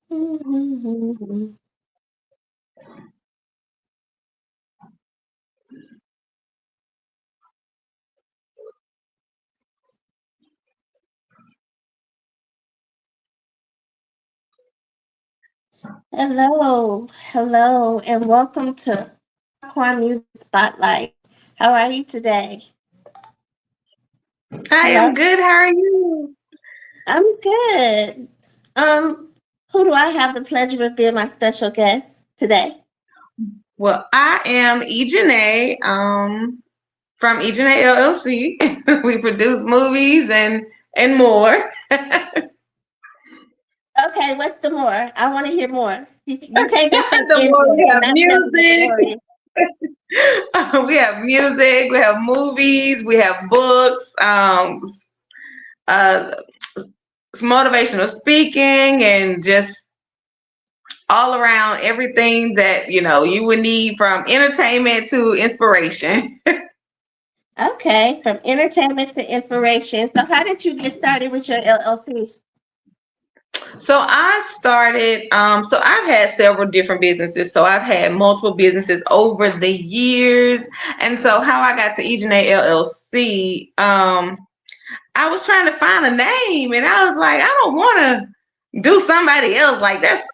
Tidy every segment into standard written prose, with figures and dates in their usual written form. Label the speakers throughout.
Speaker 1: Hello, hello, and welcome to Popcorn Music Spotlight. How are you today?
Speaker 2: I am
Speaker 1: Hello,
Speaker 2: good. How are you?
Speaker 1: I'm good. Who do I have the pleasure of being my special guest today?
Speaker 2: Well, I am E Jene, from E Jene LLC. We produce movies and more.
Speaker 1: Okay, what's the more? I want to hear more. You can't just say
Speaker 2: The
Speaker 1: and
Speaker 2: more
Speaker 1: more
Speaker 2: we
Speaker 1: and
Speaker 2: have
Speaker 1: not tell me what the
Speaker 2: music,
Speaker 1: more is.
Speaker 2: we have movies, we have books, uh, motivational speaking, and just all around everything that you would need from entertainment to inspiration.
Speaker 1: Okay, from entertainment to inspiration. So, how did you get started with your LLC?
Speaker 2: So I started, so I've had several different businesses. So I've had multiple businesses over the years. And so how I got to E Jene LLC, I was trying to find a name and I was like, I don't want to do somebody else. Like that's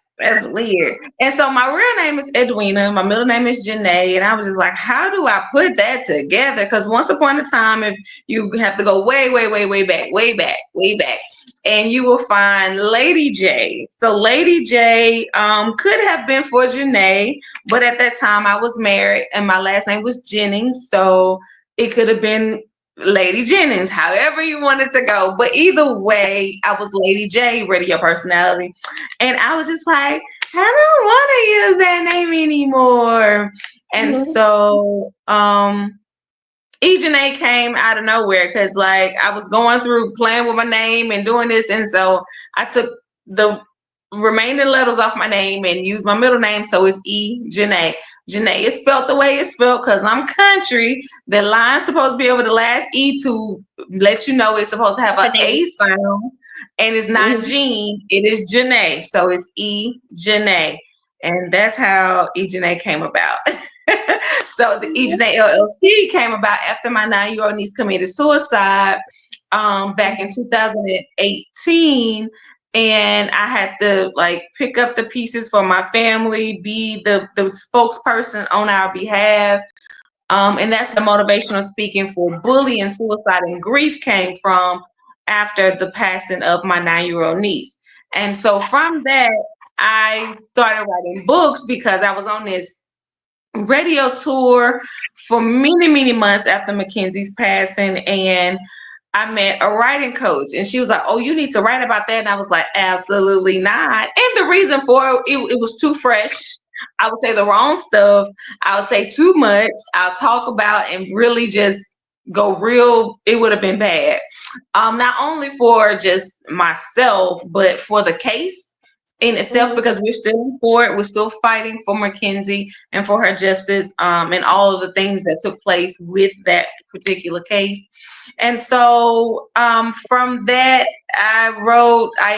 Speaker 2: weird. And so my real name is Edwina. My middle name is Janae. And I was just like, how do I put that together? Because once upon a time, if you have to go way, way, way, way back, way back, way back, and you will find Lady J. So Lady J could have been for Janae, but at that time I was married and my last name was Jennings. So it could have been Lady Jennings, however you wanted to go. But either way, I was Lady J, radio personality. And I was just like, I don't want to use that name anymore. And
Speaker 1: Mhm.
Speaker 2: so E Jene came out of nowhere because like I was going through playing with my name and doing this. And so I took the remaining letters off my name and used my middle name. So it's E Jene. Jene is spelled the way it's spelled because I'm country. The line's supposed to be over the last E to let you know it's supposed to have an A sound. And it's not
Speaker 1: Mhm.
Speaker 2: Jean, it is Jene. So it's E Jene. And that's how E Jene came about. So the E Jene LLC came about after my 9-year-old niece committed suicide back in 2018, and I had to like pick up the pieces for my family, be the spokesperson on our behalf. And that's the motivational speaking for bullying, suicide, and grief came from after the passing of my 9-year-old niece. And so from that, I started writing books because I was on this radio tour for many, many months after Mackenzie's passing. And I met a writing coach and she was like, oh, you need to write about that. And I was like, absolutely not. And the reason for it was too fresh. I would say the wrong stuff. I would say too much. I'll talk about and really just go real. It would have been bad. Not only for just myself, but for the case in itself,
Speaker 1: Mhm.
Speaker 2: because we're still in court, we're still fighting for Mackenzie and for her justice, and all of the things that took place with that particular case. And so from that, I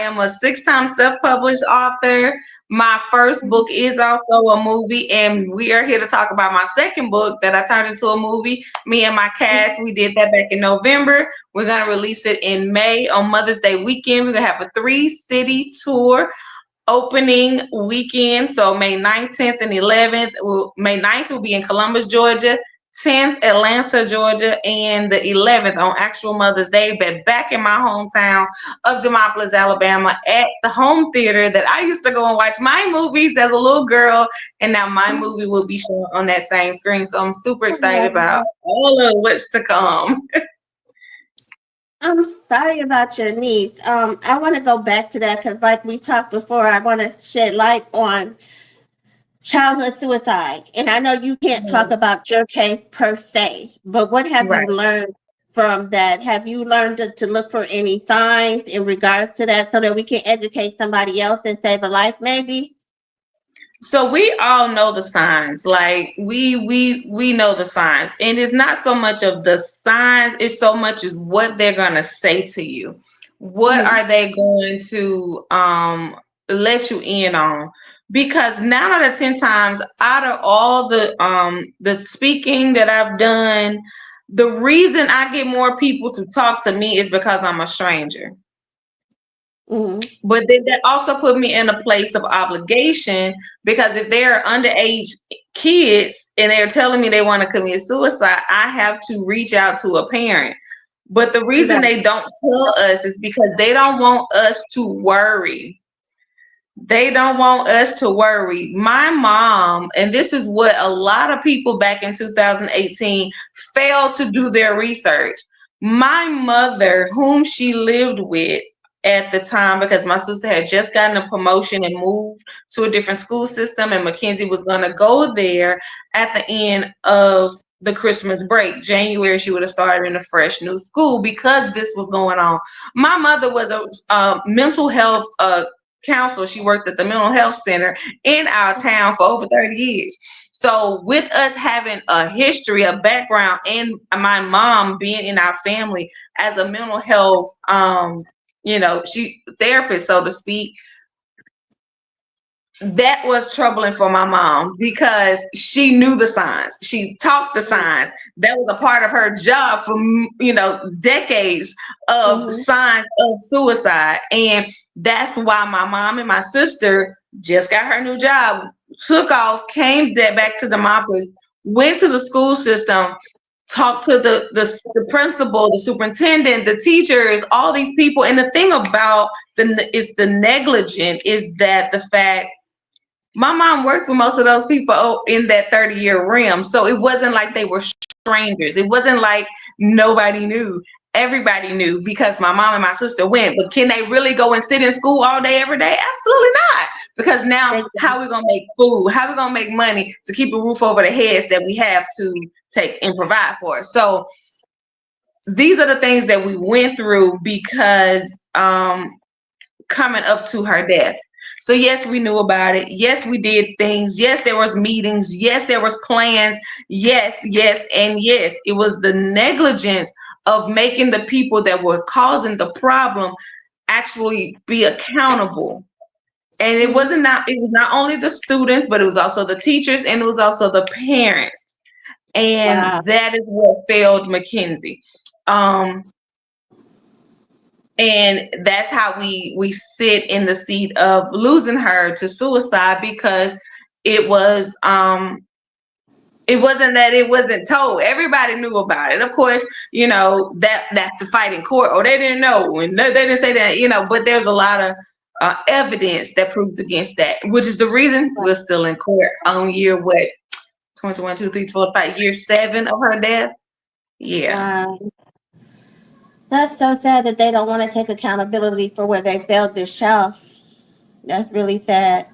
Speaker 2: am a 6-time self published author. My first book is also a movie, and we are here to talk about my second book that I turned into a movie. Me and my cast, we did that back in November. We're going to release it in May on Mother's Day weekend. We're going to have a 3-city tour opening weekend. So May 9th, 10th, and 11th. May 9th will be in Columbus, Georgia. 10th, Atlanta, Georgia, and the 11th on actual Mother's Day, but back in my hometown of Demopolis, Alabama, at the home theater that I used to go and watch my movies as a little girl, and now my movie will be shown on that same screen. So I'm super excited about all of what's to come.
Speaker 1: I'm sorry about your niece. I want to go back to that because, like we talked before, I want to shed light on childhood suicide. And I know you can't talk about your case per se, but what have you
Speaker 2: Right.
Speaker 1: learned from that? Have you learned to look for any signs in regards to that so that we can educate somebody else and save a life, maybe?
Speaker 2: So we all know the signs. Like we know the signs. And it's not so much of the signs, it's so much as what they're gonna say to you. What
Speaker 1: Mm-hmm.
Speaker 2: are they going to let you in on, because 9 out of 10 times out of all the speaking that I've done, the reason I get more people to talk to me is because I'm a stranger.
Speaker 1: Mm-hmm.
Speaker 2: But then that also put me in a place of obligation, because if they're underage kids and they're telling me they want to commit suicide, I have to reach out to a parent. But the reason
Speaker 1: Right.
Speaker 2: they don't tell us is because they don't want us to worry. They don't want us to worry. My mom, and this is what a lot of people back in 2018 failed to do their research. My mother, whom she lived with at the time, because my sister had just gotten a promotion and moved to a different school system, and Mackenzie was going to go there at the end of the Christmas break. January, she would have started in a fresh new school because this was going on. My mother was a mental health counselor. She worked at the mental health center in our town for over 30 years. So with us having a history, a background, and my mom being in our family as a mental health, she therapist, so to speak, that was troubling for my mom because she knew the signs. She talked the signs. That was a part of her job for, decades of
Speaker 1: Mm-hmm.
Speaker 2: signs of suicide. And that's why my mom and my sister just got her new job, took off, came back to Demopolis, went to the school system, talked to the principal, the superintendent, the teachers, all these people. And the thing about the negligent is that the fact my mom worked with most of those people in that 30-year realm. So it wasn't like they were strangers. It wasn't like nobody knew. Everybody knew because my mom and my sister went. But can they really go and sit in school all day, every day? Absolutely not. Because now, how are we going to make food? How are we going to make money to keep a roof over the heads that we have to take and provide for? So these are the things that we went through because coming up to her death. So yes, we knew about it. Yes, we did things. Yes, there was meetings. Yes, there was plans. Yes, yes, and yes. It was the negligence of making the people that were causing the problem actually be accountable. And it
Speaker 1: Mm-hmm.
Speaker 2: was not only the students, but it was also the teachers and it was also the parents.
Speaker 1: Wow.
Speaker 2: And that is what failed Mackenzie. Um, and that's how we sit in the seat of losing her to suicide because it was it wasn't that it wasn't told. Everybody knew about it. Of course, that's the fight in court. Or they didn't know, and they didn't say that. But there's a lot of evidence that proves against that, which is the reason we're still in court on year what 21, 2, 3, 4, 5, year 7 of her death. Yeah.
Speaker 1: Wow. That's so sad that they don't want to take accountability for where they failed this child. That's really sad.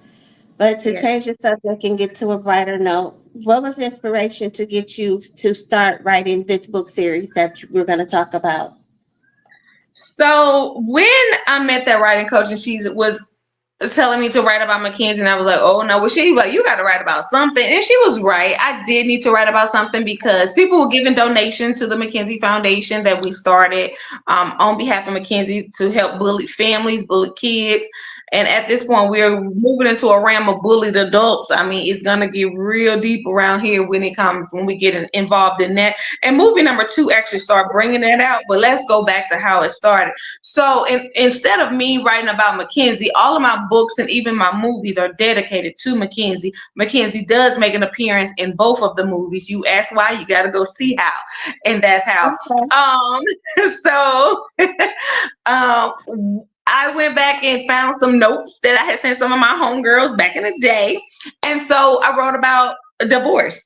Speaker 1: But to
Speaker 2: Yes.
Speaker 1: change the subject and get to a brighter note, what was the inspiration to get you to start writing this book series that we're going to talk about?
Speaker 2: So when I met that writing coach and she was telling me to write about Mackenzie, and I was like, oh no. Well, she was like, you got to write about something, and she was right. I did need to write about something because people were giving donations to the Mackenzie Foundation that we started on behalf of Mackenzie to help bullied families, bullied kids. And at this point, we're moving into a realm of bullied adults. I mean, it's gonna get real deep around here when we get involved in that. And movie number 2 actually start bringing that out. But let's go back to how it started. So instead of me writing about Mackenzie, all of my books and even my movies are dedicated to Mackenzie. Mackenzie does make an appearance in both of the movies. You ask why, you got to go see how, and that's how.
Speaker 1: Okay.
Speaker 2: Um, so I went back and found some notes that I had sent some of my homegirls back in the day, and so I wrote about a divorce.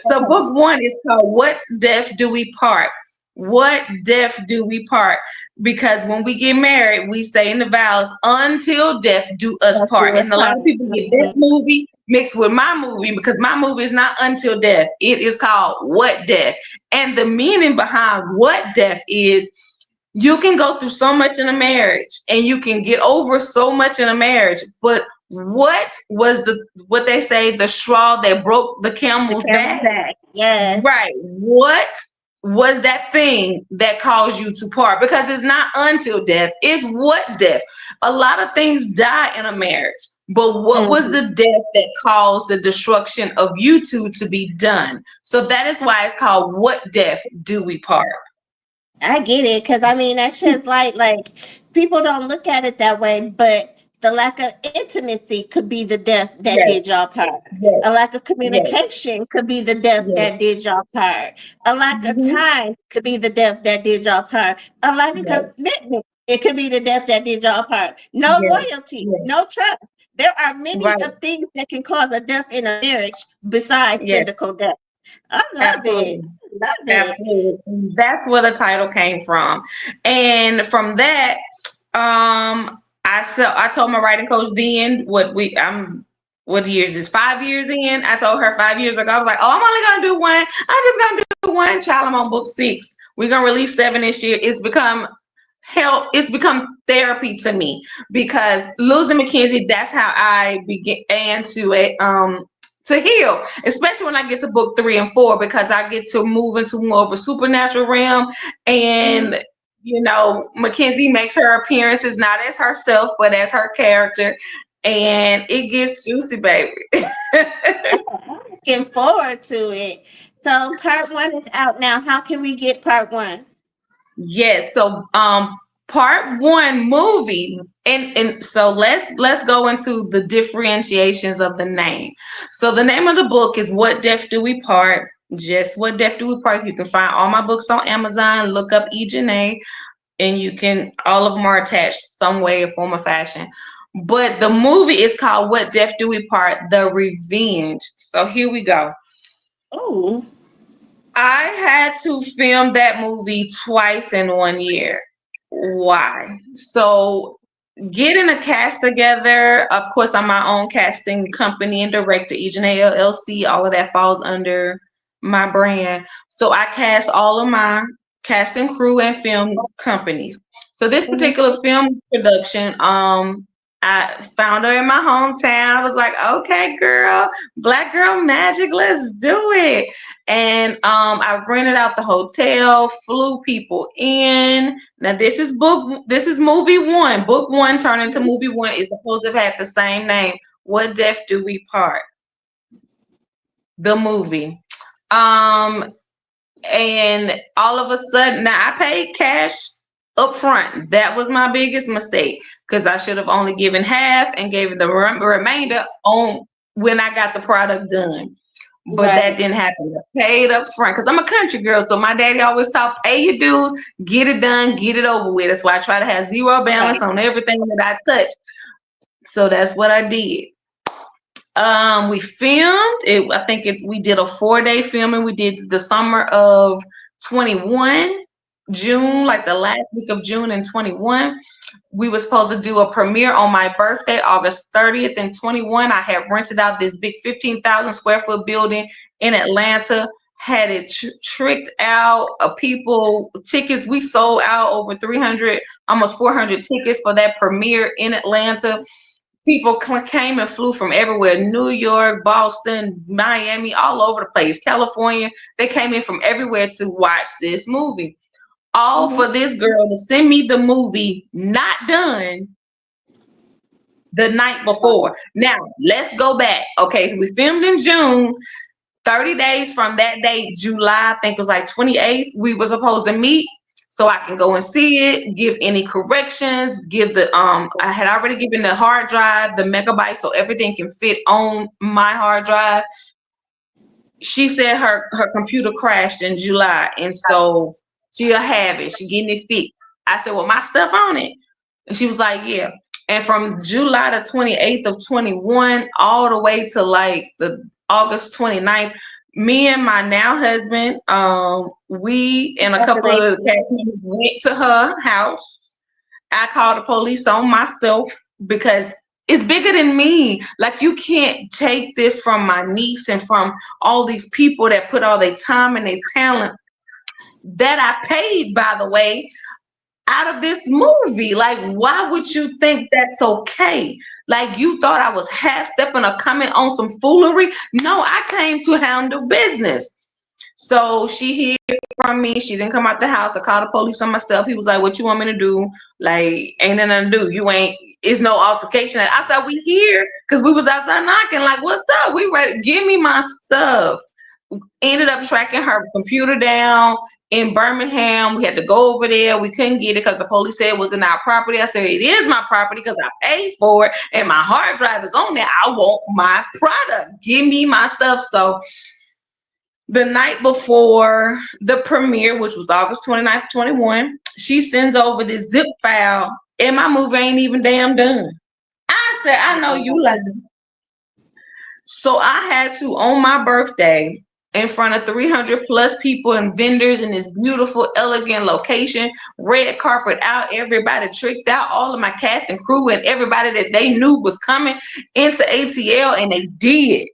Speaker 2: So
Speaker 1: Okay.
Speaker 2: book 1 is called "What Death Do We Part." What death do we part? Because when we get married, we say in the vows, until death do us
Speaker 1: Let's do
Speaker 2: part.
Speaker 1: a
Speaker 2: And a lot of
Speaker 1: time.
Speaker 2: people get that movie mixed with my movie because my movie is not until death. It is called What Death. And the meaning behind what death is, you can go through so much in a marriage and you can get over so much in a marriage, but what was what they say, the straw that broke the
Speaker 1: The
Speaker 2: camel's
Speaker 1: camera
Speaker 2: back?
Speaker 1: back. Yes.
Speaker 2: Right. What was that thing that caused you to part, because it's not until death, it's what death. A lot of things die in a marriage, but what was
Speaker 1: Mhm.
Speaker 2: the death that caused the destruction of you two to be done? So that is why it's called what death do we part.
Speaker 1: I get it, because I mean that shit's like people don't look at it that way, but the lack of intimacy could be the death that
Speaker 2: Yes,
Speaker 1: did y'all part.
Speaker 2: yes,
Speaker 1: A lack of
Speaker 2: yes,
Speaker 1: communication could be the death
Speaker 2: yes.
Speaker 1: that did y'all part. A lack of
Speaker 2: Hmm.
Speaker 1: time could be the death that did y'all part. A lack of
Speaker 2: Yes,
Speaker 1: commitment, it could be the death that did y'all part. No
Speaker 2: yes,
Speaker 1: loyalty,
Speaker 2: yes.
Speaker 1: no trust. There are many
Speaker 2: Right.
Speaker 1: of things that can cause a death in a marriage besides
Speaker 2: Yes,
Speaker 1: physical death. I love it.
Speaker 2: absolutely.
Speaker 1: Love it.
Speaker 2: Absolutely. That's where the title came from. And from that, I told my writing coach then what years is 5 years in. I told her 5 years ago, I was like, oh, I'm only gonna do one. I'm just gonna do one. Child, I'm on book 6. We're gonna release 7 this year. It's become help, it's become therapy to me, because losing Mackenzie, that's how I began to heal, especially when I get to book 3 and 4, because I get to move into more of a supernatural realm.
Speaker 1: Mhm.
Speaker 2: And Mackenzie makes her appearances not as herself but as her character, and it gets juicy, baby.
Speaker 1: I'm looking forward to it. So part one is out now. How can we get part one?
Speaker 2: Yes. So part one movie, and so let's go into the differentiations of the name. So the name of the book is What Death Do We Part? Just What Death Do We Part. You can find all my books on Amazon. Look up E Jene, and you can, all of them are attached some way or form or fashion. But the movie is called What Death Do We Part? The Revenge. So here we go.
Speaker 1: Oh,
Speaker 2: I had to film that movie twice in 1 year. Why? So getting a cast together, of course, I'm my own casting company and director, E Jene LLC. All of that falls under my brand. So I cast all of my cast and crew and film companies. So this
Speaker 1: mhm.
Speaker 2: particular film production, I found her in my hometown. I was like, okay, girl, Black Girl Magic, let's do it. And I rented out the hotel, flew people in. Now this is movie one. Book one turned into movie one is supposed to have the same name. What Death Do We Part? The movie. Um, and all of a sudden, now I paid cash up front. That was my biggest mistake, because I should have only given half and gave the remainder on when I got the product done. But that
Speaker 1: Right.
Speaker 2: didn't happen. I paid up front because I'm a country girl. So my daddy always taught, pay your dues, get it done, get it over with. That's why I try to have zero balance
Speaker 1: Right.
Speaker 2: on everything that I touch. So that's what I did. We filmed it. I think we did a 4-day filming. We did the summer of 21, June, like the last week of June in 21. We were supposed to do a premiere on my birthday, August 30th in 21. I had rented out this big 15,000 square foot building in Atlanta, had it tricked out of people, tickets. We sold out over 300, almost 400 tickets for that premiere in Atlanta. People came and flew from everywhere: New York, Boston, Miami, all over the place, California. They came in from everywhere to watch this movie. All
Speaker 1: Mhm.
Speaker 2: for this girl to send me the movie not done the night before. Now, let's go back. Okay, so we filmed in June. 30 days from that date, July, I think it was like 28th, we were supposed to meet so I can go and see it, give any corrections, give the I had already given the hard drive, the megabyte, so everything can fit on my hard drive. She said her computer crashed in July, and so she'll have it. She getting it fixed. I said, well, my stuff on it. And she was like, yeah. And from July the 28th of 21 all the way to like the August 29th, me and my now husband, we and a couple of the
Speaker 1: Congratulations.
Speaker 2: cast members went to her house. I called the police on myself because it's bigger than me. Like, you can't take this from my niece and from all these people that put all their time and their talent that I paid, by the way, out of this movie. Like, why would you think that's okay? Like, you thought I was half stepping or coming on some foolery? No, I came to handle business. So she here from me. She didn't come out the house. I called the police on myself. He was like, "What you want me to do? Like, ain't nothing to do. You ain't. It's no altercation." I said, "We here because we was outside knocking. Like, what's up? We ready? Give me my stuff." Ended up tracking her computer down in Birmingham. We had to go over there. We couldn't get it because the police said it was in our property. I said, "It is my property because I paid for it and my hard drive is on there. I want my product. Give me my stuff." So the night before the premiere, which was August 29th, 21, she sends over this zip file, and my movie ain't even damn done. I said, "I know you like it." So I had to, on my birthday, in front of 300 plus people and vendors in this beautiful, elegant location, red carpet out, everybody tricked out, all of my cast and crew and everybody that they knew was coming into ATL, and they did.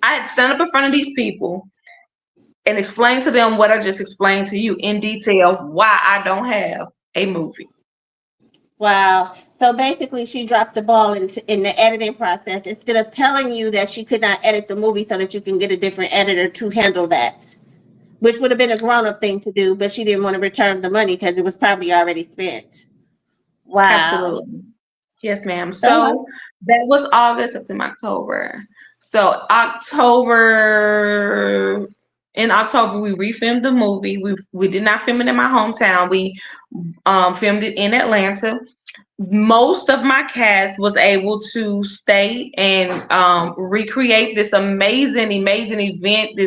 Speaker 2: I had to stand up in front of these people and explain to them what I just explained to you in detail, why I don't have a movie.
Speaker 1: Wow. So basically, she dropped the ball in the editing process instead of telling you that she could not edit the movie so that you can get a different editor to handle that, which would have been a grown up thing to do, but she didn't want to return the money because it was probably already spent. Wow.
Speaker 2: Absolutely. Yes, ma'am.
Speaker 1: So,
Speaker 2: So that was August, September, October. So October, in October, we refilmed the movie. We did not film it in my hometown. We filmed it in Atlanta. Most of my cast was able to stay and recreate this amazing event.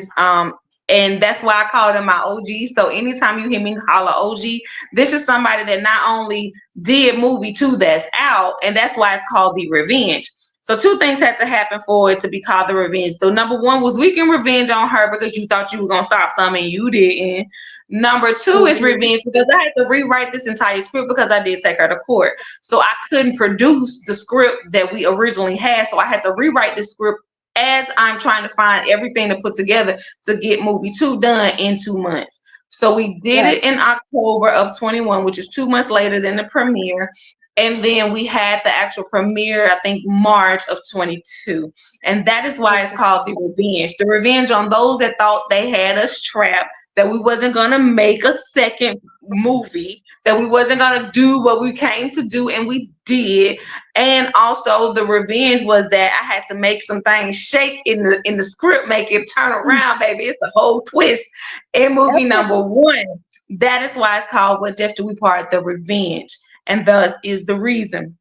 Speaker 2: And that's why I call them my OG. So anytime you hear me holler OG, this is somebody that not only did movie 2 that's out, and that's why it's called The Revenge. So two things had to happen for it to be called The Revenge. So number one was we can revenge on her because you thought you were gonna stop something and you didn't. Number two is
Speaker 1: mhm.
Speaker 2: revenge because I had to rewrite this entire script because I did take her to court. So I couldn't produce the script that we originally had. So I had to rewrite the script as I'm trying to find everything to put together to get movie 2 done in 2 months. So we did
Speaker 1: Right.
Speaker 2: it in October of 21, which is 2 months later than the premiere. And then we had the actual premiere, I think March of 22. And that is why it's
Speaker 1: Okay.
Speaker 2: called The Revenge. The revenge on those that thought they had us trapped, that we wasn't going to make a second movie, that we wasn't going to do what we came to do, and we did. And also the revenge was that I had to make some things shake in the script, make it turn around, baby. It's a whole twist in movie
Speaker 1: Okay.
Speaker 2: number 1. That is why it's called What Death Do We Part, The Revenge. And thus is the reason.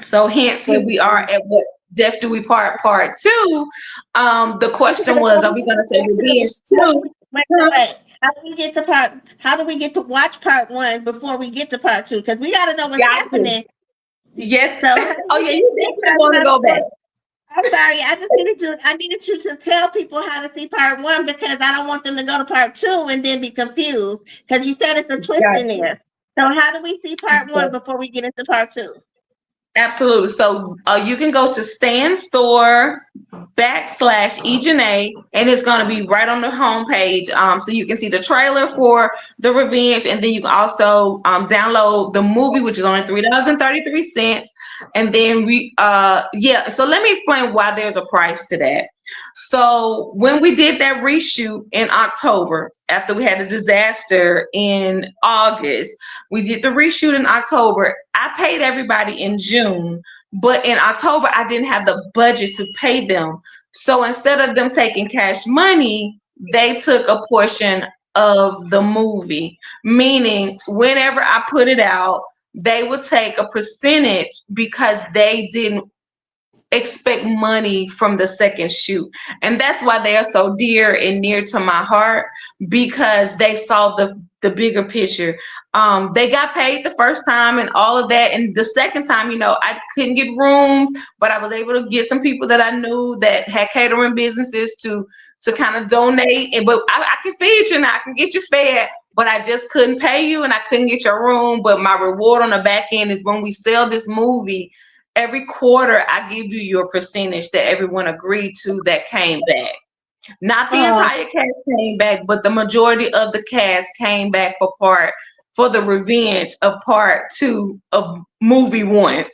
Speaker 2: So hence here we are at What Death Do We Part 2. The question was, are we going to say revenge 2?
Speaker 1: Wait, wait. How do we get to part? How do we get to watch part one before we get to part two? Because we got to know what's
Speaker 2: Got you.
Speaker 1: happening.
Speaker 2: Yes.
Speaker 1: So how do
Speaker 2: Oh
Speaker 1: we
Speaker 2: yeah,
Speaker 1: get
Speaker 2: you
Speaker 1: to
Speaker 2: definitely
Speaker 1: part
Speaker 2: want to
Speaker 1: one
Speaker 2: go back.
Speaker 1: before? I'm sorry. I needed you to tell people how to see part one because I don't want them to go to part two and then be confused because you said it's a twist
Speaker 2: Got
Speaker 1: in
Speaker 2: you.
Speaker 1: there. So how do we see part one
Speaker 2: So,
Speaker 1: before we get into part two?
Speaker 2: absolutely. So you can go to Stan Store /E Jene, and it's going to be right on the homepage. So you can see the trailer for The Revenge, and then you can also download the movie, which is only $3.33. And then yeah. So let me explain why there's a price to that. So when we did that reshoot in October, after we had a disaster in August, we did the reshoot in October. I paid everybody in June, but in October, I didn't have the budget to pay them. So instead of them taking cash money, they took a portion of the movie, meaning whenever I put it out, they would take a percentage because they didn't expect money from the second shoot. And that's why they are so dear and near to my heart, because they saw the bigger picture. They got paid the first time and all of that, and the second time, I couldn't get rooms, but I was able to get some people that I knew that had catering businesses to kind of donate. And but I can feed you now, I can get you fed, but I just couldn't pay you and I couldn't get your room. But my reward on the back end is when we sell this movie, every quarter I give you your percentage that everyone agreed to that came back. Not the
Speaker 1: Oh,
Speaker 2: entire cast came back, but the majority of the cast came back for the revenge of part 2 of movie 1.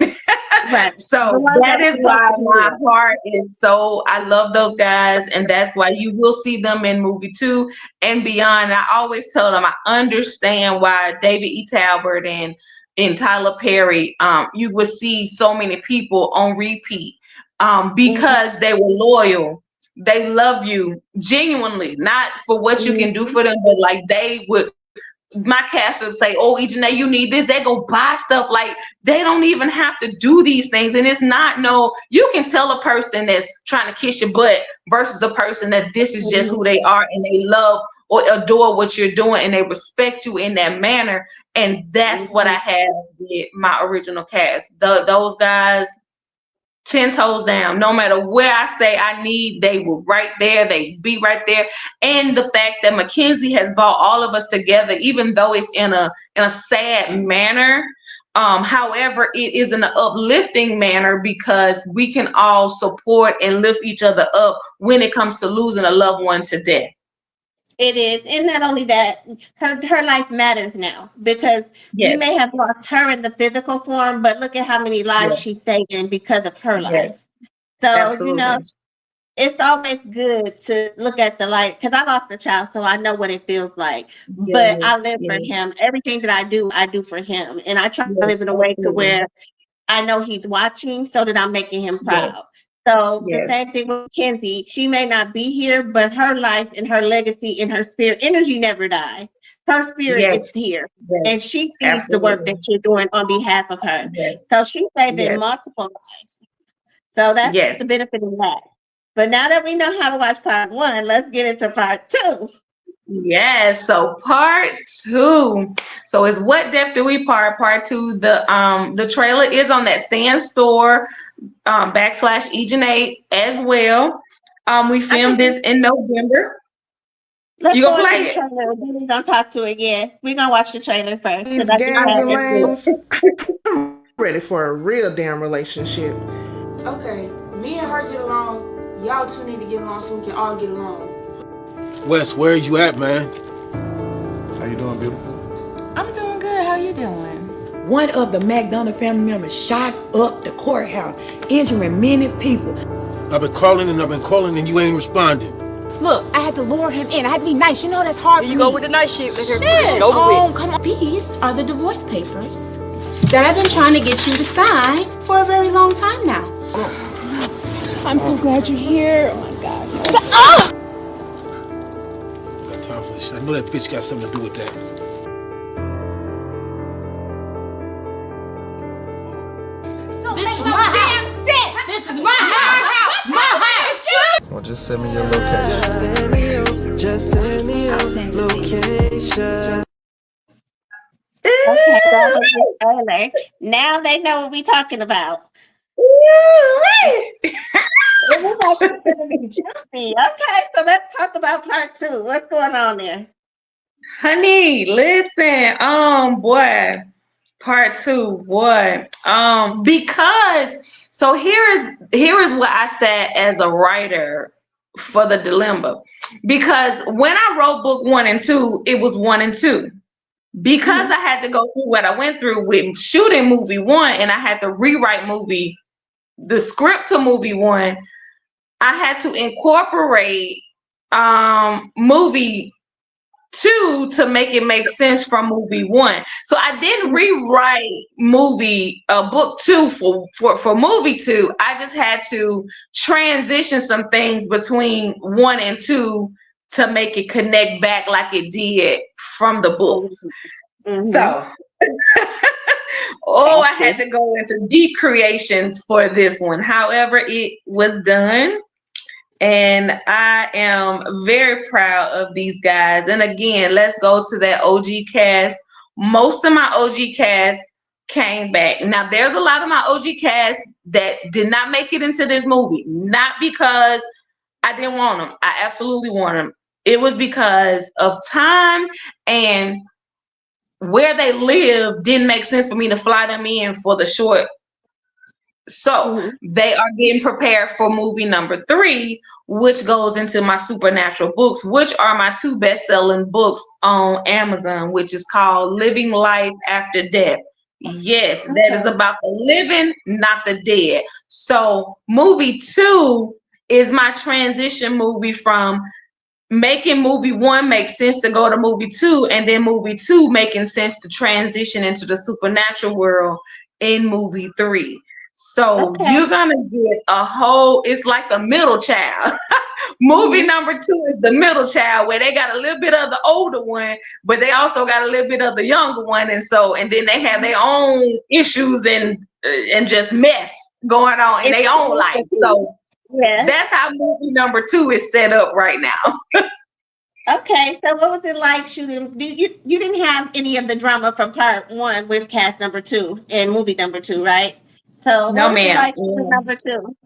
Speaker 1: Right. The
Speaker 2: So
Speaker 1: ones
Speaker 2: that
Speaker 1: that
Speaker 2: is
Speaker 1: we
Speaker 2: why
Speaker 1: have to
Speaker 2: my
Speaker 1: hear.
Speaker 2: heart is so, I love those guys, and that's why you will see them in movie 2 and beyond. I always tell them I understand why David E. Talbert and Tyler Perry, you would see so many people on repeat, because they were loyal. They love you genuinely, not for what you can do
Speaker 1: Mm-hmm.
Speaker 2: for them, but like they would, my cast would say, "Oh, E Jene, you need this." They go buy stuff. Like they don't even have to do these things, and it's not no. You can tell a person that's trying to kiss your butt versus a person that this is just who they are, and they love or adore what you're doing, and they respect you in that manner. And that's what I
Speaker 1: Mm-hmm.
Speaker 2: have with my original cast. Those guys, 10 toes down. No matter where I say I need, they were right there. They be right there. And the fact that Mackenzie has brought all of us together, even though it's in a sad manner. However, it is in an uplifting manner because we can all support and lift each other up when it comes to losing a loved one to death.
Speaker 1: It is, and not only that, her life matters now because we
Speaker 2: Yes,
Speaker 1: may have lost her in the physical form, but look at how many lives
Speaker 2: yes,
Speaker 1: she's saving because of her
Speaker 2: yes,
Speaker 1: life. So
Speaker 2: absolutely.
Speaker 1: it's always good to look at the light because I lost a child, so I know what it feels like. But
Speaker 2: Yes,
Speaker 1: I live for
Speaker 2: yes,
Speaker 1: him. Everything that I do for him, and I try to
Speaker 2: yes,
Speaker 1: live in a way to
Speaker 2: absolutely.
Speaker 1: where I know he's watching so that I'm making him
Speaker 2: Yes,
Speaker 1: proud. So the
Speaker 2: yes,
Speaker 1: same thing with Kenzie. She may not be here, but her life and her legacy and her spirit energy never dies. Her spirit is
Speaker 2: yes,
Speaker 1: here.
Speaker 2: yes,
Speaker 1: And she sees the work that
Speaker 2: absolutely.
Speaker 1: you're doing on behalf of her.
Speaker 2: Yes,
Speaker 1: So she's saving
Speaker 2: yes,
Speaker 1: multiple lives. So that's the
Speaker 2: yes.
Speaker 1: benefit of that. But now that we know how to watch part one, let's get into part two.
Speaker 2: Yes, so part two. So is what depth do we part two? The trailer is on that Stan Store backslash E Jene as well. We
Speaker 1: I
Speaker 2: filmed
Speaker 1: think
Speaker 2: this in November.
Speaker 1: let's
Speaker 2: You gonna
Speaker 1: go
Speaker 2: play
Speaker 1: into the
Speaker 2: it?
Speaker 1: trailer and then we're gonna talk to it again. We're gonna watch the trailer first because
Speaker 3: These
Speaker 1: I just
Speaker 3: gams
Speaker 1: have
Speaker 3: and
Speaker 2: Okay,
Speaker 1: it.
Speaker 3: lames,
Speaker 2: good.
Speaker 3: I'm ready for a real damn relationship.
Speaker 4: Okay, me and her get along. Y'all two need to get along so we can all get along.
Speaker 5: Wes, where you at, man?
Speaker 6: How you doing, beautiful?
Speaker 7: I'm doing good. How you doing?
Speaker 8: One of the McDonough family members shot up the courthouse, injuring many people.
Speaker 5: I've been calling and you ain't responding.
Speaker 7: Look, I had to lure him in. I had to be nice. You know that's hard.
Speaker 8: Here you go with the nice shit. Let her
Speaker 7: Shit.
Speaker 8: get it over with.
Speaker 7: Come on. These are the divorce papers that I've been trying to get you to sign for a very long time now. I'm so glad you're here. Oh my God.
Speaker 5: I got time for this shit. I know that bitch got something to do with that.
Speaker 7: This is my damn set. This is my house. My house.
Speaker 6: Well, just send me your location.
Speaker 9: Just send me your location.
Speaker 1: Okay, that was the trailer. Now they know what we're talking about. It looks like it's gonna be juicy. Okay, so let's talk about part two. What's going on there?
Speaker 2: Honey, listen, part two, boy. Because so here is what I said as a writer for the dilemma. Because when I wrote book 1 and 2, it was 1 and 2. Because I had to go through what I went through with shooting movie 1 and I had to rewrite the script to movie 1, I had to incorporate movie 2 to make it make sense from movie 1. So I didn't rewrite book 2 for movie 2. I just had to transition some things between 1 and 2 to make it connect back like it did from the books.
Speaker 1: Mm-hmm.
Speaker 2: So I had to go into deep creations for this one. However, it was done. And I am very proud of these guys. And again, let's go to that OG cast. Most of my OG cast came back. Now, there's a lot of my OG cast that did not make it into this movie. Not because I didn't want them. I absolutely want them. It was because of time and where they live didn't make sense for me to fly them in for the short. So they are getting prepared for movie number 3, which goes into my supernatural books, which are my 2 best-selling books on Amazon, which is called Living Life After Death. Yes, that is
Speaker 1: Okay.
Speaker 2: about the living, not the dead. So movie 2 is my transition movie from making movie 1 make sense to go to movie 2, and then movie 2 making sense to transition into the supernatural world in movie 3. So
Speaker 1: Okay.
Speaker 2: you're gonna get a whole, it's like the middle child. Movie
Speaker 1: Mhm.
Speaker 2: number 2 is the middle child, where they got a little bit of the older one, but they also got a little bit of the younger one, and then they have their own issues and just mess going on in
Speaker 1: It's
Speaker 2: their own life. So
Speaker 1: yes.
Speaker 2: that's how movie number 2 is set up right now.
Speaker 1: Okay. So what was it like shooting? You didn't have any of the drama from part one with cast number two and movie number two, right? So
Speaker 2: No,
Speaker 1: what was it
Speaker 2: ma'am.
Speaker 1: like shooting number two?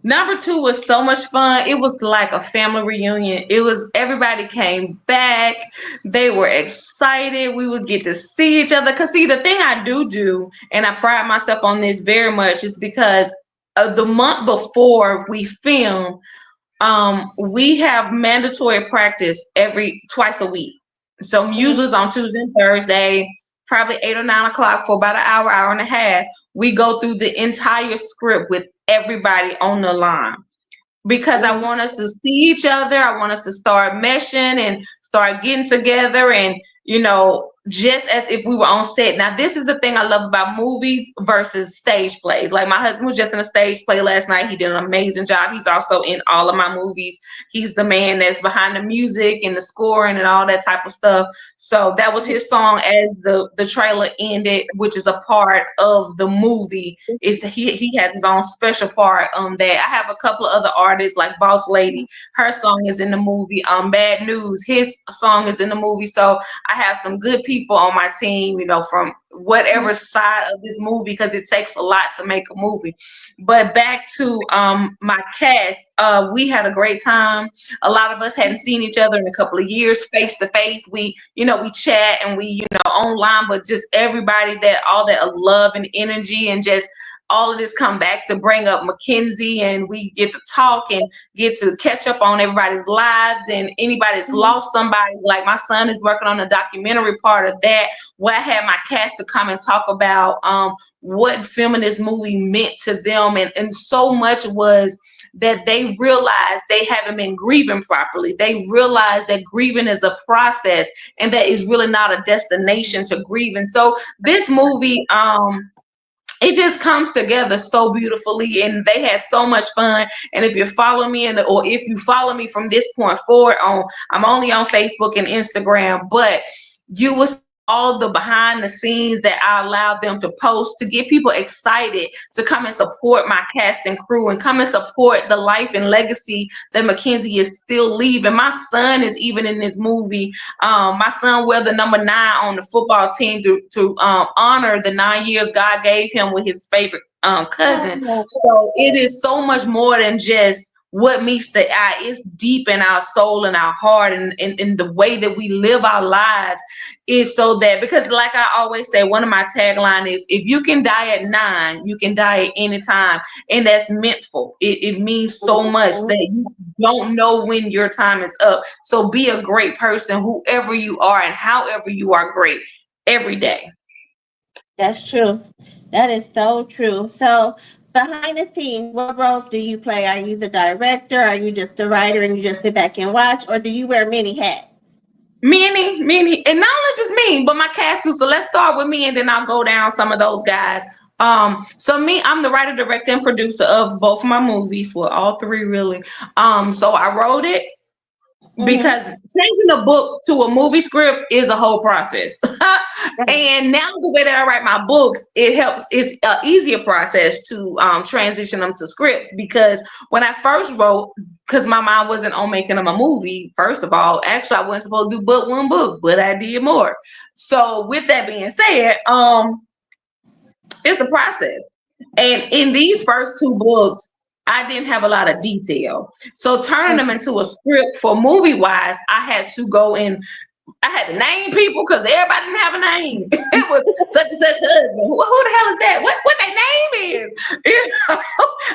Speaker 2: Number 2 was so much fun. It was like a family reunion. It was everybody came back. They were excited. We would get to see each other. Cause see, the thing I do, and I pride myself on this very much, is because of the month before we film, we have mandatory practice every twice a week. So
Speaker 1: Mhm.
Speaker 2: usually it's on Tuesday and Thursday, probably 8 or 9 o'clock for about an hour, hour and a half. We go through the entire script with everybody on the line because I
Speaker 1: Mhm.
Speaker 2: want us to see each other. I want us to start meshing and start getting together and, just as if we were on set. Now, this is the thing I love about movies versus stage plays. Like my husband was just in a stage play last night. He did an amazing job. He's also in all of my movies. He's the man that's behind the music and the scoring and all that type of stuff. So that was his song as the trailer ended, which is a part of the movie. Is he has his own special part that I have a couple of other artists like Boss Lady. Her song is in the movie. Bad News, his song is in the movie. So I have some good people on my team, from whatever side of this movie, because it takes a lot to make a movie. But back to my cast, we had a great time. A lot of us hadn't seen each other in a couple of years face to face. We chat and we online, but just everybody, that all that love and energy and just all of this come back to bring up Mackenzie, and we get to talk and get to catch up on everybody's lives and anybody that's lost somebody. Like my son is working on a documentary part of that, where I had my cast to come and talk about what filming this movie meant to them, and so much was that they realized they haven't been grieving properly. They realized that grieving is a process and that is really not a destination to grieve. And so this movie, it just comes together so beautifully, and they had so much fun. And if you follow me or if you follow me from this point forward I'm only on Facebook and Instagram, but you will see all of the behind the scenes that I allowed them to post to get people excited to come and support my cast and crew and come and support the life and legacy that Mackenzie is still leaving. My son is even in this movie. My son wear the number 9 on the football team to honor the 9 years God gave him with his favorite cousin. So it is so much more than just what meets the eye. It's deep in our soul and our heart, and in the way that we live our lives is so that, because like I always say, one of my tagline is, if you can die at 9, you can die at any time. And that's meant for. It means so much that you don't know when your time is up. So be a great person, whoever you are and however you are great, every day.
Speaker 1: That's true. That is so true. So behind the scenes, what roles do you play? Are you the director? Are you just the writer and you just sit back and watch, or do you wear many hats?
Speaker 2: Many, and not only just me, but my cast too. So let's start with me, and then I'll go down some of those guys. So me, I'm the writer, director, and producer of both my movies. Well, all three really. So I wrote it,
Speaker 1: Mm-hmm.
Speaker 2: because changing a book to a movie script is a whole process. And now the way that I write my books, it's an easier process to transition them to scripts, because when I first wrote, because my mind wasn't on making them a movie, first of all, actually I wasn't supposed to do but one book, but I did more. So with that being said, it's a process. And in these first two books, I didn't have a lot of detail. So turning them into a script for movie wise, I had to go in. I had to name people because everybody didn't have a name. It was such and such husband. Who the hell is that? What their name is?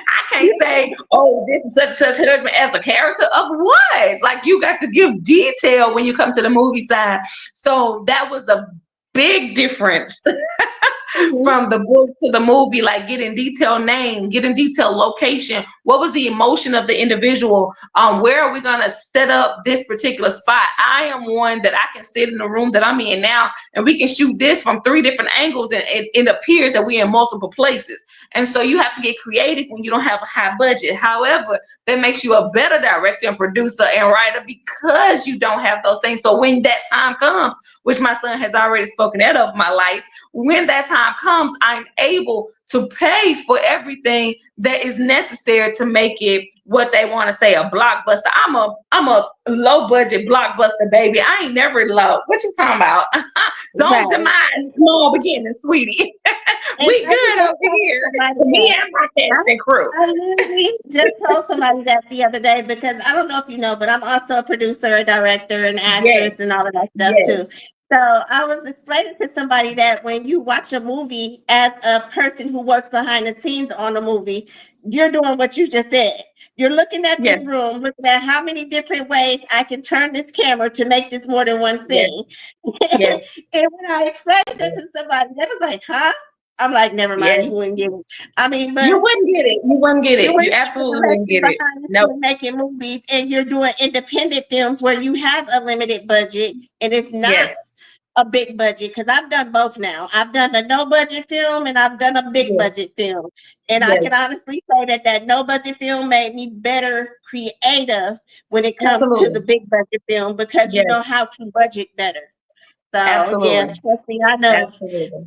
Speaker 2: I can't say, oh, this is such and such husband as a character of what? It's like you got to give detail when you come to the movie side. So that was a big difference from the book to the movie, like getting detailed name, getting detailed location. What was the emotion of the individual? Where are we gonna set up this particular spot? I am one that I can sit in the room that I'm in now, and we can shoot this from 3 different angles, and it appears that we're in multiple places. And so you have to get creative when you don't have a high budget. However, that makes you a better director and producer and writer because you don't have those things. So when that time comes, which my son has already spoken that of my life, when that time comes, I'm able to pay for everything that is necessary to make it what they want to say, a blockbuster. I'm a low budget blockbuster baby. I ain't never low. What you talking about? Don't
Speaker 1: Right.
Speaker 2: demise small beginnings, sweetie.
Speaker 1: And
Speaker 2: We
Speaker 1: I
Speaker 2: good
Speaker 1: just
Speaker 2: over
Speaker 1: told
Speaker 2: here.
Speaker 1: somebody
Speaker 2: Me
Speaker 1: that.
Speaker 2: and my cast and crew.
Speaker 1: I literally just told somebody that the other day because I don't know if you know, but I'm also a producer, a director, an
Speaker 2: Yes,
Speaker 1: actress, and all of that stuff
Speaker 2: yes,
Speaker 1: too. So I was explaining to somebody that when you watch a movie as a person who works behind the scenes on a movie, you're doing what you just said. You're looking at
Speaker 2: yes,
Speaker 1: this room, looking at how many different ways I can turn this camera to make this more than one
Speaker 2: yes,
Speaker 1: thing.
Speaker 2: yes,
Speaker 1: And when I explained this to somebody, they was like, huh? I'm like, never mind,
Speaker 2: yes.
Speaker 1: you wouldn't get it. I mean,
Speaker 2: You
Speaker 1: but
Speaker 2: wouldn't get it. You wouldn't get
Speaker 1: you
Speaker 2: it.
Speaker 1: would
Speaker 2: You absolutely
Speaker 1: unless
Speaker 2: wouldn't
Speaker 1: you're
Speaker 2: get it.
Speaker 1: behind the
Speaker 2: Nope.
Speaker 1: scenes making movies and you're doing independent films where you have a limited budget and it's not
Speaker 2: Yes,
Speaker 1: a big budget. Because I've done both now. I've done a no budget film and I've done a big
Speaker 2: yes,
Speaker 1: budget film. And I can
Speaker 2: yes.
Speaker 1: honestly say that that no budget film made me better creative when it comes to the
Speaker 2: Absolutely.
Speaker 1: big budget film because you
Speaker 2: Yes,
Speaker 1: know how to budget better. So yeah,
Speaker 2: absolutely.
Speaker 1: trust me, I know.
Speaker 2: Absolutely.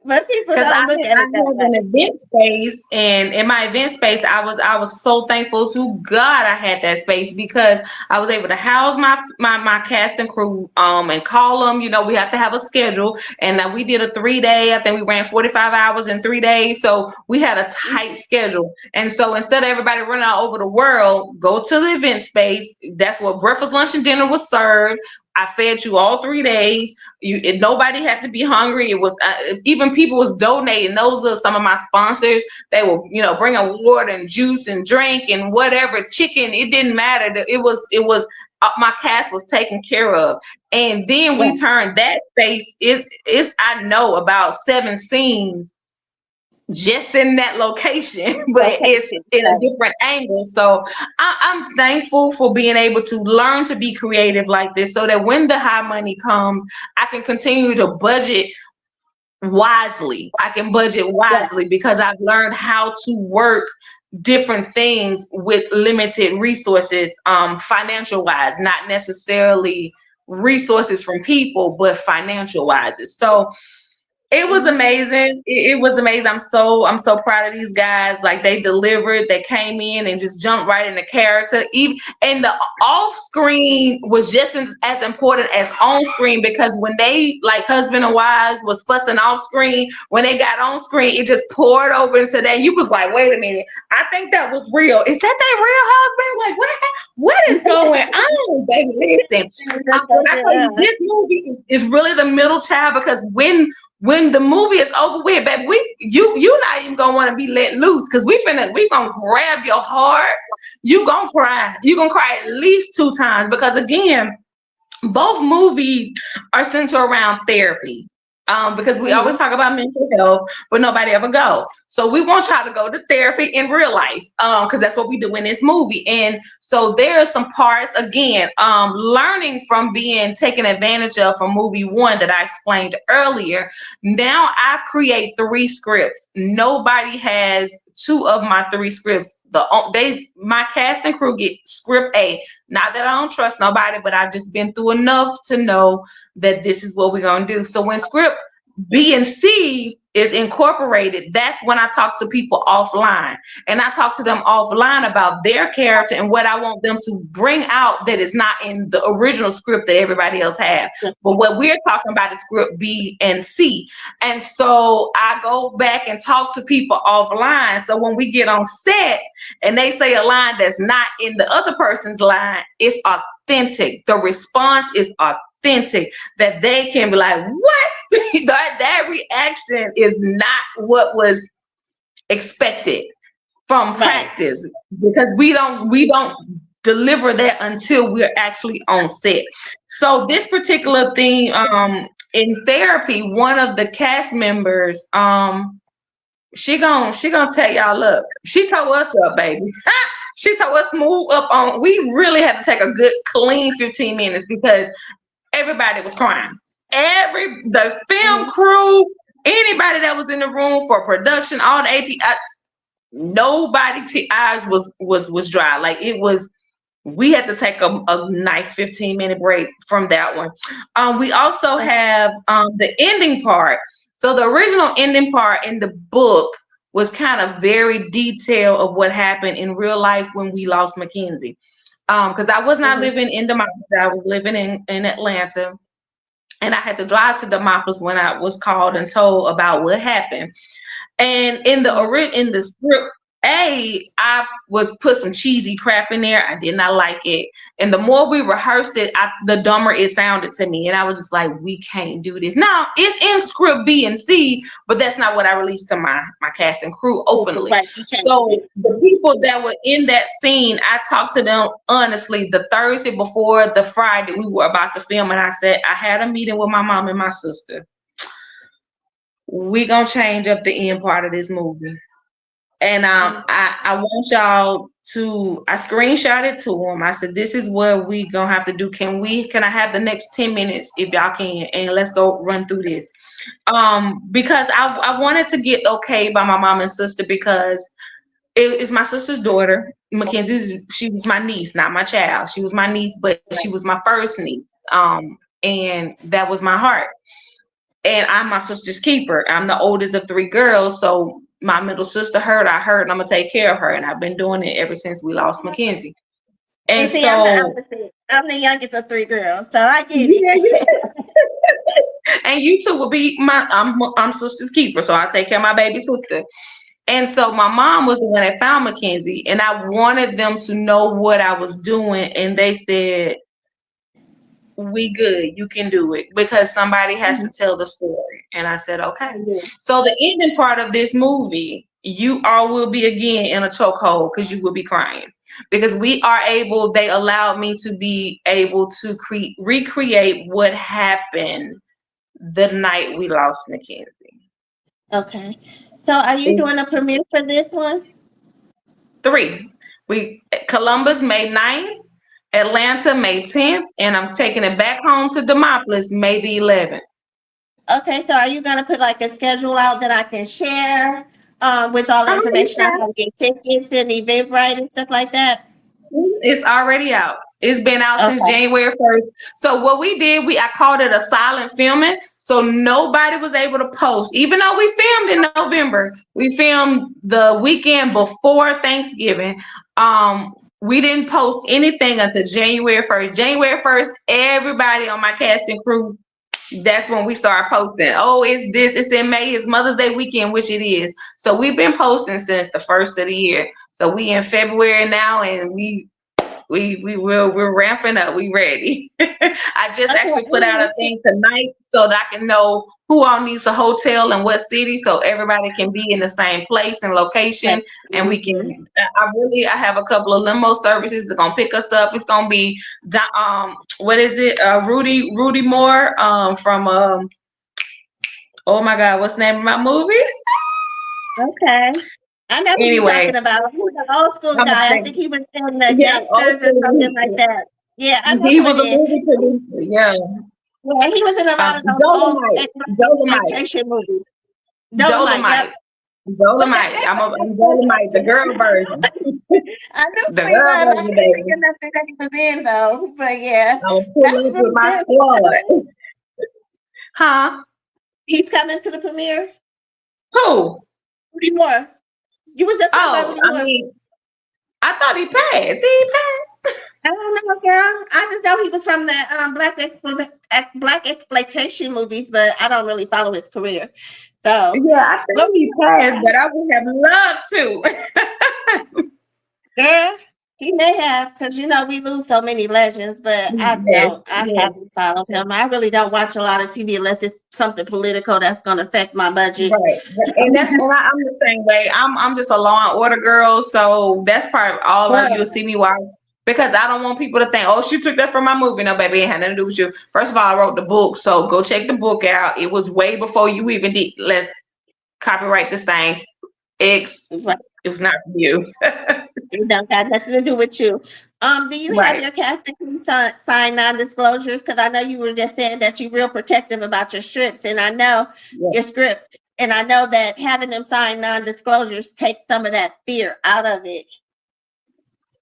Speaker 1: But people
Speaker 2: Because
Speaker 1: don't look at
Speaker 2: I
Speaker 1: it that
Speaker 2: have
Speaker 1: way.
Speaker 2: an event space, and in my event space, I was so thankful to God I had that space because I was able to house my cast and crew, and call them. You know, we have to have a schedule, and we did a 3-day. I think we ran 45 hours in 3 days, so we had a tight schedule. And so instead of everybody running all over the world, go to the event space. That's where breakfast, lunch, and dinner was served. I fed you all 3 days. Nobody had to be hungry. It was even people was donating. Those are some of my sponsors. They will, bring a water and juice and drink and whatever, chicken. It didn't matter. It was my cast was taken care of. And then
Speaker 1: Yeah,
Speaker 2: we turned that space. It's I know about 7 scenes just in that location, but it's
Speaker 1: location.
Speaker 2: in a
Speaker 1: Right.
Speaker 2: different angle. So I'm thankful for being able to learn to be creative like this so that when the high money comes, I can continue to budget wisely. I can budget
Speaker 1: Yeah.
Speaker 2: wisely because I've learned how to work different things with limited resources, financial wise, not necessarily resources from people, but financial wise. So it was
Speaker 1: Mhm.
Speaker 2: amazing. It was amazing. I'm so proud of these guys. Like they delivered. They came in and just jumped right in the character. Even and the off screen was just as important as on screen because when they like husband and wives was fussing off screen, when they got on screen, it just poured over into that. You was like, wait a minute. I think that was real. Is that their real husband? Like what is going on, baby? Listen,
Speaker 1: That's so
Speaker 2: when I tell you
Speaker 1: good.
Speaker 2: this movie is really the middle child because when the movie is over with, baby, you not even gonna want to be let loose because we gonna grab your heart. You gonna cry. You gonna cry at least 2 times because again, both movies are centered around therapy. Because we always
Speaker 1: Mhm.
Speaker 2: talk about mental health, but nobody ever go. So we want y'all to go to therapy in real life, because that's what we do in this movie. And so there are some parts again, learning from being taken advantage of from movie 1 that I explained earlier. Now I create 3 scripts. Nobody has 2 of my 3 scripts. My cast and crew get script A. Not that I don't trust nobody, but I've just been through enough to know that this is what we're going to do. So when script B and C is incorporated, that's when I talk to people offline. And I talk to them offline about their character and what I want them to bring out that is not in the original script that everybody else has. But what we're talking about is script B and C. And so I go back and talk to people offline. So when we get on set and they say a line that's not in the other person's line, it's authentic. The response is authentic, that they can be like, what? that reaction is not what was expected from
Speaker 1: Right.
Speaker 2: practice because we don't deliver that until we're actually on set. So this particular thing, in therapy, one of the cast members, she gonna tell y'all, look, she told us up, baby. She told us move up on. We really had to take a good clean 15 minutes because everybody was crying. The film crew, anybody that was in the room for production, all the AP, nobody eyes was dry. Like it was. We had to take a nice 15-minute break from that one. We also have the ending part. So the original ending part in the book was kind of very detailed of what happened in real life when we lost Mackenzie. Because I was not living in Demopolis, I was living in Atlanta, and I had to drive to Demopolis when I was called and told about what happened. And in the script, I was put some cheesy crap in there. I did not like it. And the more we rehearsed it, the dumber it sounded to me. And I was just like, we can't do this. Now, it's in script B and C, but that's not what I released to my cast and crew openly.
Speaker 1: Right.
Speaker 2: So the people that were in that scene, I talked to them honestly the Thursday before the Friday we were about to film. And I said, I had a meeting with my mom and my sister. We gonna change up the end part of this movie. And I want y'all to, I screenshot it to them. I said, this is what we gonna have to do. Can I have the next 10 minutes if y'all can? And let's go run through this. Because I wanted to get okay by my mom and sister because it's my sister's daughter. Mackenzie, she was my niece, not my child. She was my niece, but she was my first niece. And that was my heart. And I'm my sister's keeper. I'm the oldest of 3 girls. So my middle sister hurt, and I'm going to take care of her. And I've been doing it ever since we lost Mackenzie. And
Speaker 1: see,
Speaker 2: so
Speaker 1: I'm the youngest of 3 girls. So I get it.
Speaker 2: Yeah. And you two will be I'm sister's keeper. So I take care of my baby sister. And so my mom was the one that found Mackenzie. And I wanted them to know what I was doing. And they said, we good, you can do it, because somebody has to tell the story. And I said, okay. So the ending part of this movie, you all will be again in a chokehold because you will be crying, because they allowed me to be able to recreate what happened the night we lost Mackenzie.
Speaker 1: Okay. So are you doing a premiere for this one?
Speaker 2: 3. Columbus May 9th, Atlanta May 10th, and I'm taking it back home to Demopolis May the 11th.
Speaker 1: Okay, so are you gonna put like a schedule out that I can share with all the information on how to get tickets and Eventbrite and stuff like that?
Speaker 2: It's already out. It's been out since January 1st. So what we did, I called it a silent filming. So nobody was able to post, even though we filmed in November. We filmed the weekend before Thanksgiving. We didn't post anything until January 1st. January 1st, everybody on my cast and crew, that's when we started posting. Oh, it's in May, it's Mother's Day weekend, which it is. So we've been posting since the first of the year. So we in February now, and we're ramping up. We ready. I just actually put out a thing tonight so that I can know who all needs a hotel and what city, so everybody can be in the same place and location. And we can. I have a couple of limo services that are gonna pick us up. It's gonna be what is it? Rudy Moore from oh my God, what's the name of my movie?
Speaker 1: Okay. I know who you're talking about. He was an old school guy. I think he was in the Gangsters or something like that. Yeah, I know
Speaker 2: he
Speaker 1: who
Speaker 2: was
Speaker 1: it
Speaker 2: a
Speaker 1: is.
Speaker 2: movie producer. Yeah.
Speaker 1: Yeah, he was in a lot of those old exploitation movies. Dolomite.
Speaker 2: I'm Dolomite, the girl version.
Speaker 1: I knew
Speaker 2: The
Speaker 1: he
Speaker 2: girl
Speaker 1: was. I
Speaker 2: version,
Speaker 1: couldn't
Speaker 2: baby.
Speaker 1: think of nothing that he was in though. But yeah,
Speaker 2: I was pulling up with my squad. Huh?
Speaker 1: He's coming to the premiere.
Speaker 2: Who?
Speaker 1: Rudy Moore. You was just talking about Rudy Moore.
Speaker 2: I mean, I thought he passed. Did he pass?
Speaker 1: I don't know, girl. I just know he was from the black exploitation movies, but I don't really follow his career. So
Speaker 2: yeah, I think he passed, but I would have loved to.
Speaker 1: Girl, he may have, because we lose so many legends, but I don't. I haven't followed him. I really don't watch a lot of TV unless it's something political that's going to affect my budget.
Speaker 2: Right, and I'm the same way. I'm just a Law and Order girl, so that's part of all of you'll see me watch because I don't want people to think, oh, she took that from my movie. No, baby, it had nothing to do with you. First of all, I wrote the book, so go check the book out. It was way before you even did. Let's copyright this thing.
Speaker 1: Right.
Speaker 2: It was not for you.
Speaker 1: It don't got nothing to do with you. Do you have
Speaker 2: Right.
Speaker 1: your casting crew sign non-disclosures? Because I know you were just saying that you're real protective about your scripts, and I know
Speaker 2: Yeah.
Speaker 1: your script, and I know that having them sign non-disclosures takes some of that fear out of it.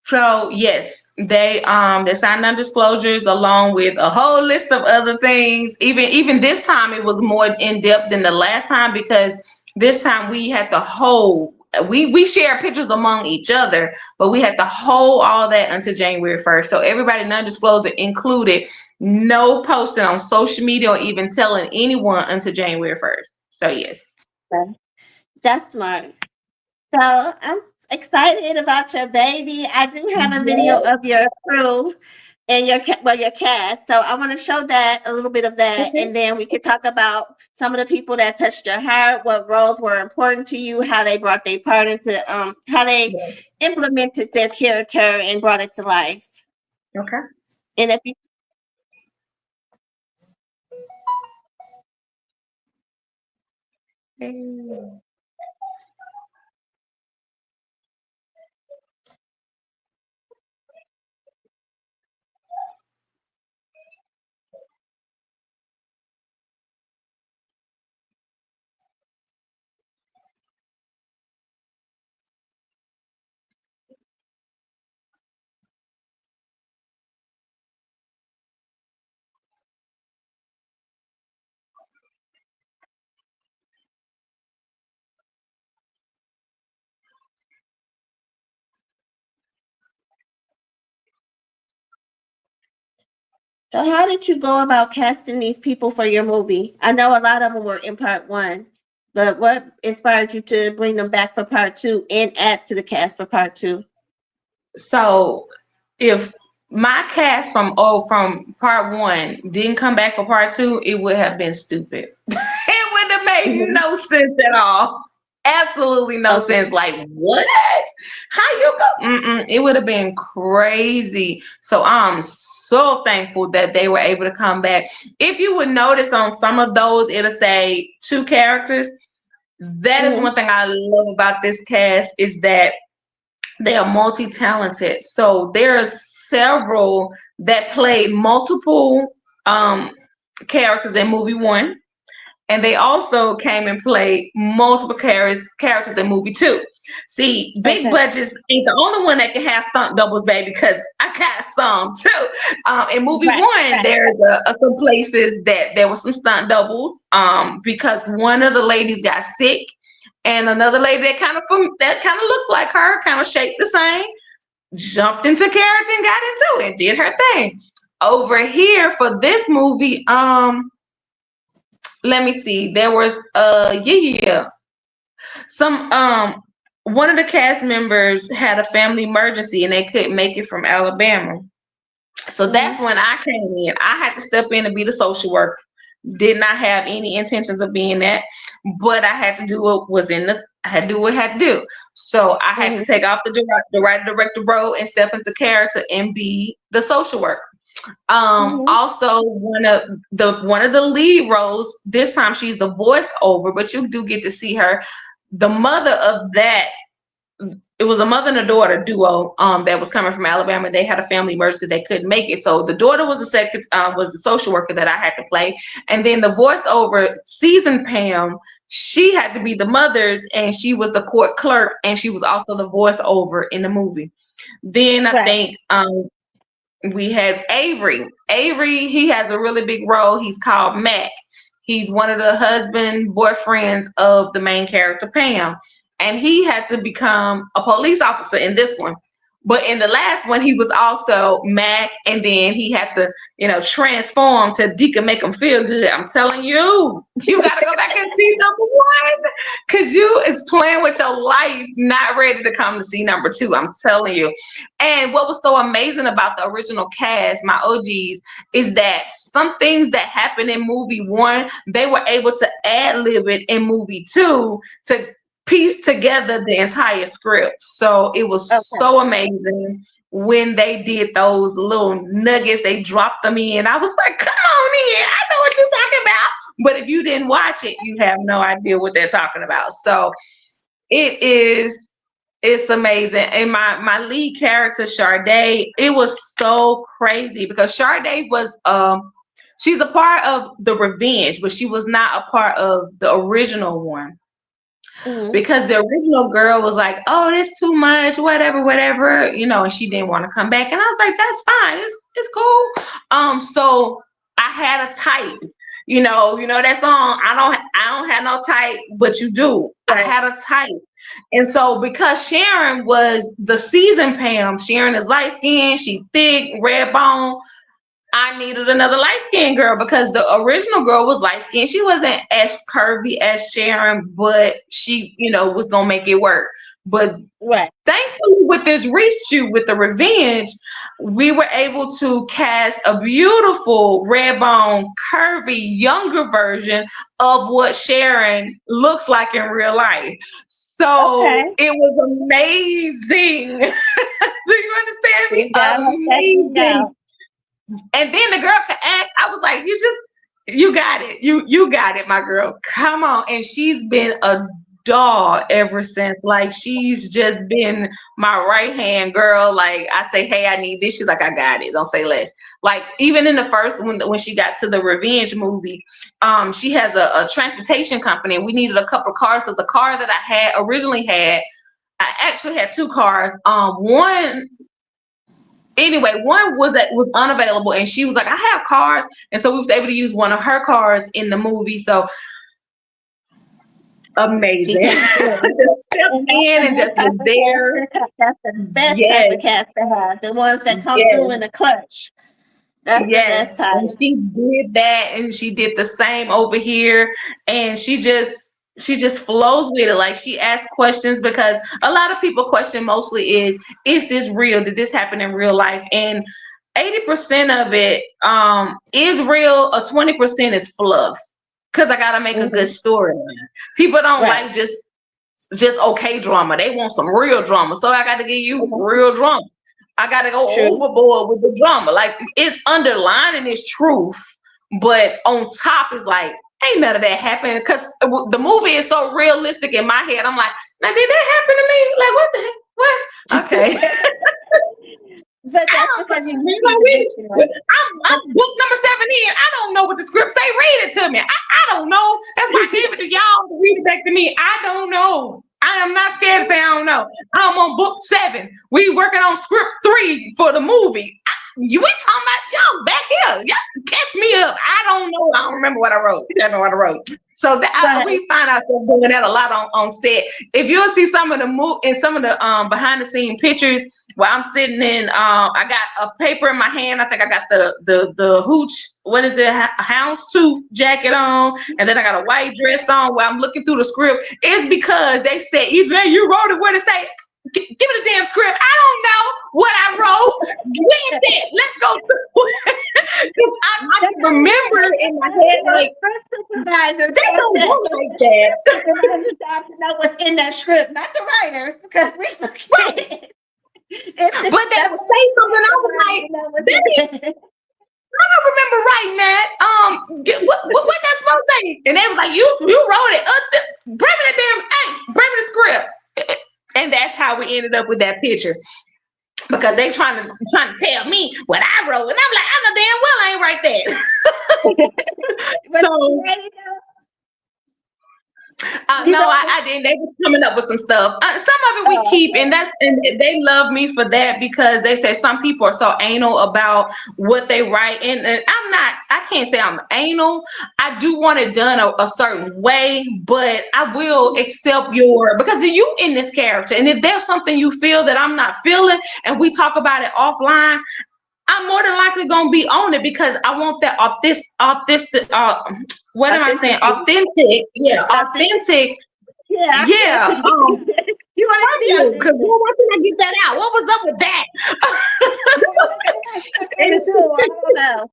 Speaker 2: So yes, they signed non-disclosures along with a whole list of other things. Even this time it was more in depth than the last time because this time we had to hold we share pictures among each other, but we had to hold all that until January 1st. So everybody non-disclosure included no posting on social media or even telling anyone until January 1st. So yes.
Speaker 1: Okay. That's smart. So I'm excited about your baby. I do have a video
Speaker 2: Yes.
Speaker 1: of your crew and your cast. So I want to show that a little bit of that,
Speaker 2: Okay.
Speaker 1: and then we could talk about some of the people that touched your heart, what roles were important to you, how they brought their part into how they
Speaker 2: Yes.
Speaker 1: implemented their character and brought it to life.
Speaker 2: Okay.
Speaker 1: And if you So how did you go about casting these people for your movie? I know a lot of them were in part one, but what inspired you to bring them back for part two and add to the cast for part two?
Speaker 2: So if my cast from part one didn't come back for part two, it would have been stupid. It would have made
Speaker 1: Mhm.
Speaker 2: no sense at all. Absolutely no
Speaker 1: Okay.
Speaker 2: sense. Like what? How you go? It would have been crazy. So I'm so thankful that they were able to come back. If you would notice on some of those, it'll say two characters. That is
Speaker 1: Mhm.
Speaker 2: one thing I love about this cast is that they are multi-talented. So there are several that played multiple um, characters in movie one, and they also came and played multiple characters in movie two. See, big
Speaker 1: Okay.
Speaker 2: budgets ain't the only one that can have stunt doubles, baby, because I got some too. In movie
Speaker 1: Right.
Speaker 2: one,
Speaker 1: Right.
Speaker 2: there's some places that there were some stunt doubles because one of the ladies got sick and another lady that kind of looked like her, kind of shaped the same, jumped into character and got into it, did her thing. Over here for this movie, let me see. There was yeah. Some one of the cast members had a family emergency and they couldn't make it from Alabama. So that's
Speaker 1: Mhm.
Speaker 2: when I came in. I had to step in and be the social worker. Did not have any intentions of being that, but I had to do what was in the. I had to do what I had to do. So I had to
Speaker 1: Mhm.
Speaker 2: take off the writer director role and step into character and be the social worker.
Speaker 1: Mhm.
Speaker 2: Also one of the lead roles. This time she's the voiceover, but you do get to see her. The mother of that, it was a mother and a daughter duo that was coming from Alabama. They had a family emergency. They couldn't make it. So the daughter was the social worker that I had to play. And then the voiceover season Pam, she had to be the mother's and she was the court clerk and she was also the voiceover in the movie. Then I
Speaker 1: Right.
Speaker 2: think we had Avery. Avery, he has a really big role. He's called Mac. He's one of the husband boyfriends of the main character, Pam. And he had to become a police officer in this one. But in the last one, he was also Mac, and then he had to, transform to Deacon, make him feel good. I'm telling you, you got to go back and see number one, because you is playing with your life, not ready to come to see number two. I'm telling you. And what was so amazing about the original cast, my OGs, is that some things that happened in movie one, they were able to ad lib it in movie two to piece together the entire script. So it was
Speaker 1: Okay.
Speaker 2: so amazing. when they did those little nuggets, they dropped them in. I was like, come on in. I know what you're talking about. But if you didn't watch it, you have no idea what they're talking about. So it's amazing. And my lead character, Sade, it was so crazy because Sade was she's a part of the Revenge, but she was not a part of the original one. Because the original girl was like, oh, this too much, whatever, and she didn't want to come back. And I was like, that's fine. It's cool. So I had a type, that song. I don't have no type, but you do. Right. I had a type. And so because Sharon was the seasoned Pam, Sharon is light skinned, she thick, red bone. I needed another light-skinned girl because the original girl was light-skinned. She wasn't as curvy as Sharon, but she, was going to make it work. But thankfully, with this reshoot with the Revenge, we were able to cast a beautiful red bone, curvy, younger version of what Sharon looks like in real life. So it was amazing. Do you understand me? Amazing. And then the girl could act. I was like, you got it. You got it, my girl. Come on. And she's been a doll ever since. Like, she's just been my right hand girl. Like, I say, hey, I need this. She's like, I got it. Don't say less. Like, even in the first when she got to the Revenge movie, she has a transportation company, and we needed a couple of cars because the car that I originally had, I actually had two cars. One was unavailable, and she was like, I have cars. And so we was able to use one of her cars in the movie. So amazing. Just step in and just was there.
Speaker 1: That's the best type of cast to have. The ones that come through in the clutch. That's the best type.
Speaker 2: And she did that, and she did the same over here. And she just flows with it. Like, she asks questions because a lot of people question mostly is this real? Did this happen in real life? And 80% of it is real, or 20% is fluff. Because I gotta make a good storyline. People don't like just okay drama. They want some real drama. So I gotta give you real drama. I gotta go overboard with the drama. Like, it's underlining its truth, but on top is like, ain't none of that happen, because the movie is so realistic in my head. I'm like, now did that happen to me? Like, what the heck? What? Okay.
Speaker 1: But that's because
Speaker 2: I'm book number 7 in. I don't know what the script say. Read it to me. I don't know. That's why I gave it to y'all to read it back to me. I don't know. I am not scared to say I don't know. I'm on book 7. We working on script 3 for the movie. We talking about y'all back here. Y'all catch me up. I don't know. I don't remember what I wrote. Tell me what I wrote. So we find ourselves doing that a lot on set. If you'll see some of the behind the scene pictures where I'm sitting in, I got a paper in my hand. I think I got the hooch, what is it, houndstooth jacket on, and then I got a white dress on where I'm looking through the script. It's because they said, E Jene, you wrote it. What it say? Give it a damn script. I don't know what I wrote. Where's that? Let's go through it. I can remember in my head, like, they don't go like that.
Speaker 1: The job to know what's in that script, not the writers, because we forget.
Speaker 2: But they would say something. I was like, I don't remember writing that. What that's supposed to say? And they was like, you wrote it. Bring me the damn, bring me the script. And that's how we ended up with that picture, because they trying to tell me what I wrote, and I'm like, I know damn well I ain't write that. So no, I didn't. They was coming up with some stuff. Some of it we keep, and they love me for that, because they say some people are so anal about what they write, and I'm not. I can't say I'm anal. I do want it done a certain way, but I will accept because you in this character, and if there's something you feel that I'm not feeling, and we talk about it offline, I'm more than likely gonna be on it, because I want that authentic. What am I saying? Authentic. Yeah, authentic.
Speaker 1: Yeah.
Speaker 2: Yeah.
Speaker 1: You want to be
Speaker 2: because why can I get that out? What was up with that?
Speaker 1: I don't know.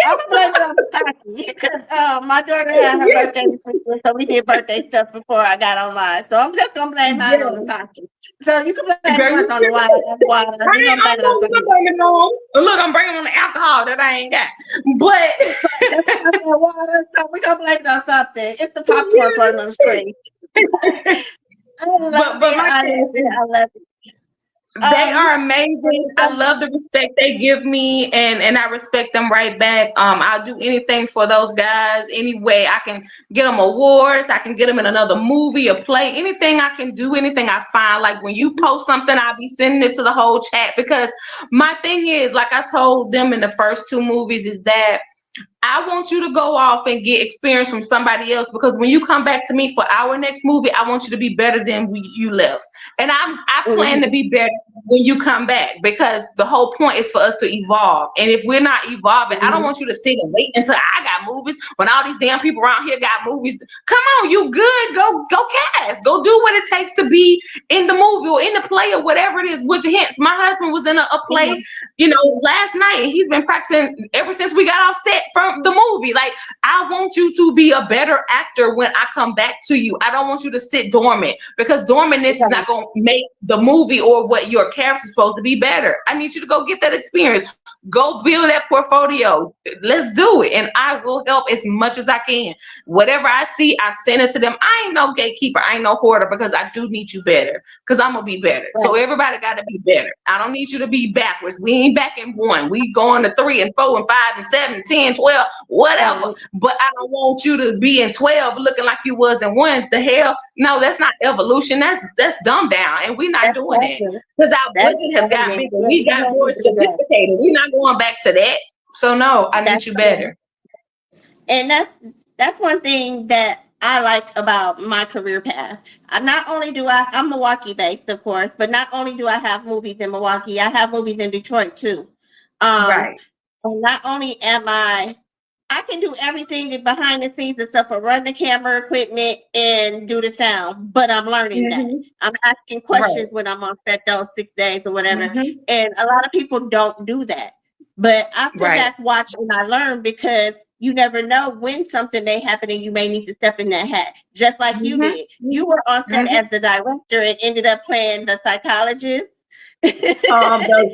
Speaker 1: I'm gonna blame it on the Takis because my daughter had her birthday this weekend, so we did birthday stuff before I got online. So I'm just gonna blame mine on the
Speaker 2: Yeah.
Speaker 1: Takis. So you can blame
Speaker 2: Girl,
Speaker 1: yours
Speaker 2: you
Speaker 1: on the
Speaker 2: can
Speaker 1: water.
Speaker 2: too.
Speaker 1: Water. We gonna
Speaker 2: I
Speaker 1: blame
Speaker 2: ain't
Speaker 1: it on
Speaker 2: on
Speaker 1: something.
Speaker 2: I'm bringing on. Look, I'm bringing on the alcohol that I ain't got. But
Speaker 1: That's why I said water. So we gonna blame it on something. It's the popcorn floating on the street. I love
Speaker 2: but
Speaker 1: it.
Speaker 2: my
Speaker 1: I love it.
Speaker 2: cats,
Speaker 1: I love it.
Speaker 2: they
Speaker 1: Um,
Speaker 2: are amazing. I love the respect they give me, and I respect them right back. I'll do anything for those guys. Any way I can get them awards, I can get them in another movie, a play, anything I can do, anything I find. Like when you post something, I'll be sending it to the whole chat because my thing is, like I told them in the first two movies, is that I want you to go off and get experience from somebody else because when you come back to me for our next movie, I want you to be better than you left. And I plan to
Speaker 1: mhm.
Speaker 2: be better when you come back because the whole point is for us to evolve. And if we're not evolving, I don't want you to sit and wait until I got movies when all these damn people around here got movies. Come on, you good. Go cast. Go do what it takes to be in the movie or in the play or whatever it is. Which hence my husband was in a play, last night, and he's been practicing ever since we got off set from the movie. Like, I want you to be a better actor when I come back to you. I don't want you to sit dormant because dormantness is not going to make the movie or what your character's supposed to be better. I need you to go get that experience. Go build that portfolio. Let's do it. And I will help as much as I can. Whatever I see, I send it to them. I ain't no gatekeeper. I ain't no hoarder because I do need you better because I'm going to be better. So everybody got to be better. I don't need you to be backwards. We ain't back in one. We going to 3 and 4 and 5 and 7, 10, 12, whatever. But I don't want you to be in 12 looking like you was in 1. The hell? No, that's not evolution. That's dumbed down. And we're not doing that because our budget has got bigger. We got more sophisticated. We're not going back to that. So no, I need you better.
Speaker 1: And that's one thing that I like about my career path. Not only do I'm Milwaukee based, of course, but not only do I have movies in Milwaukee, I have movies in Detroit too.
Speaker 2: Right.
Speaker 1: And not only I can do everything behind the scenes and stuff, or run the camera equipment and do the sound, but I'm learning that. I'm asking questions when I'm on set those 6 days or whatever. And a lot of people don't do that. But I sit back, watch, and I learn because you never know when something may happen and you may need to step in that hat, just like you did. You were on set as the director and ended up playing the psychologist.
Speaker 2: The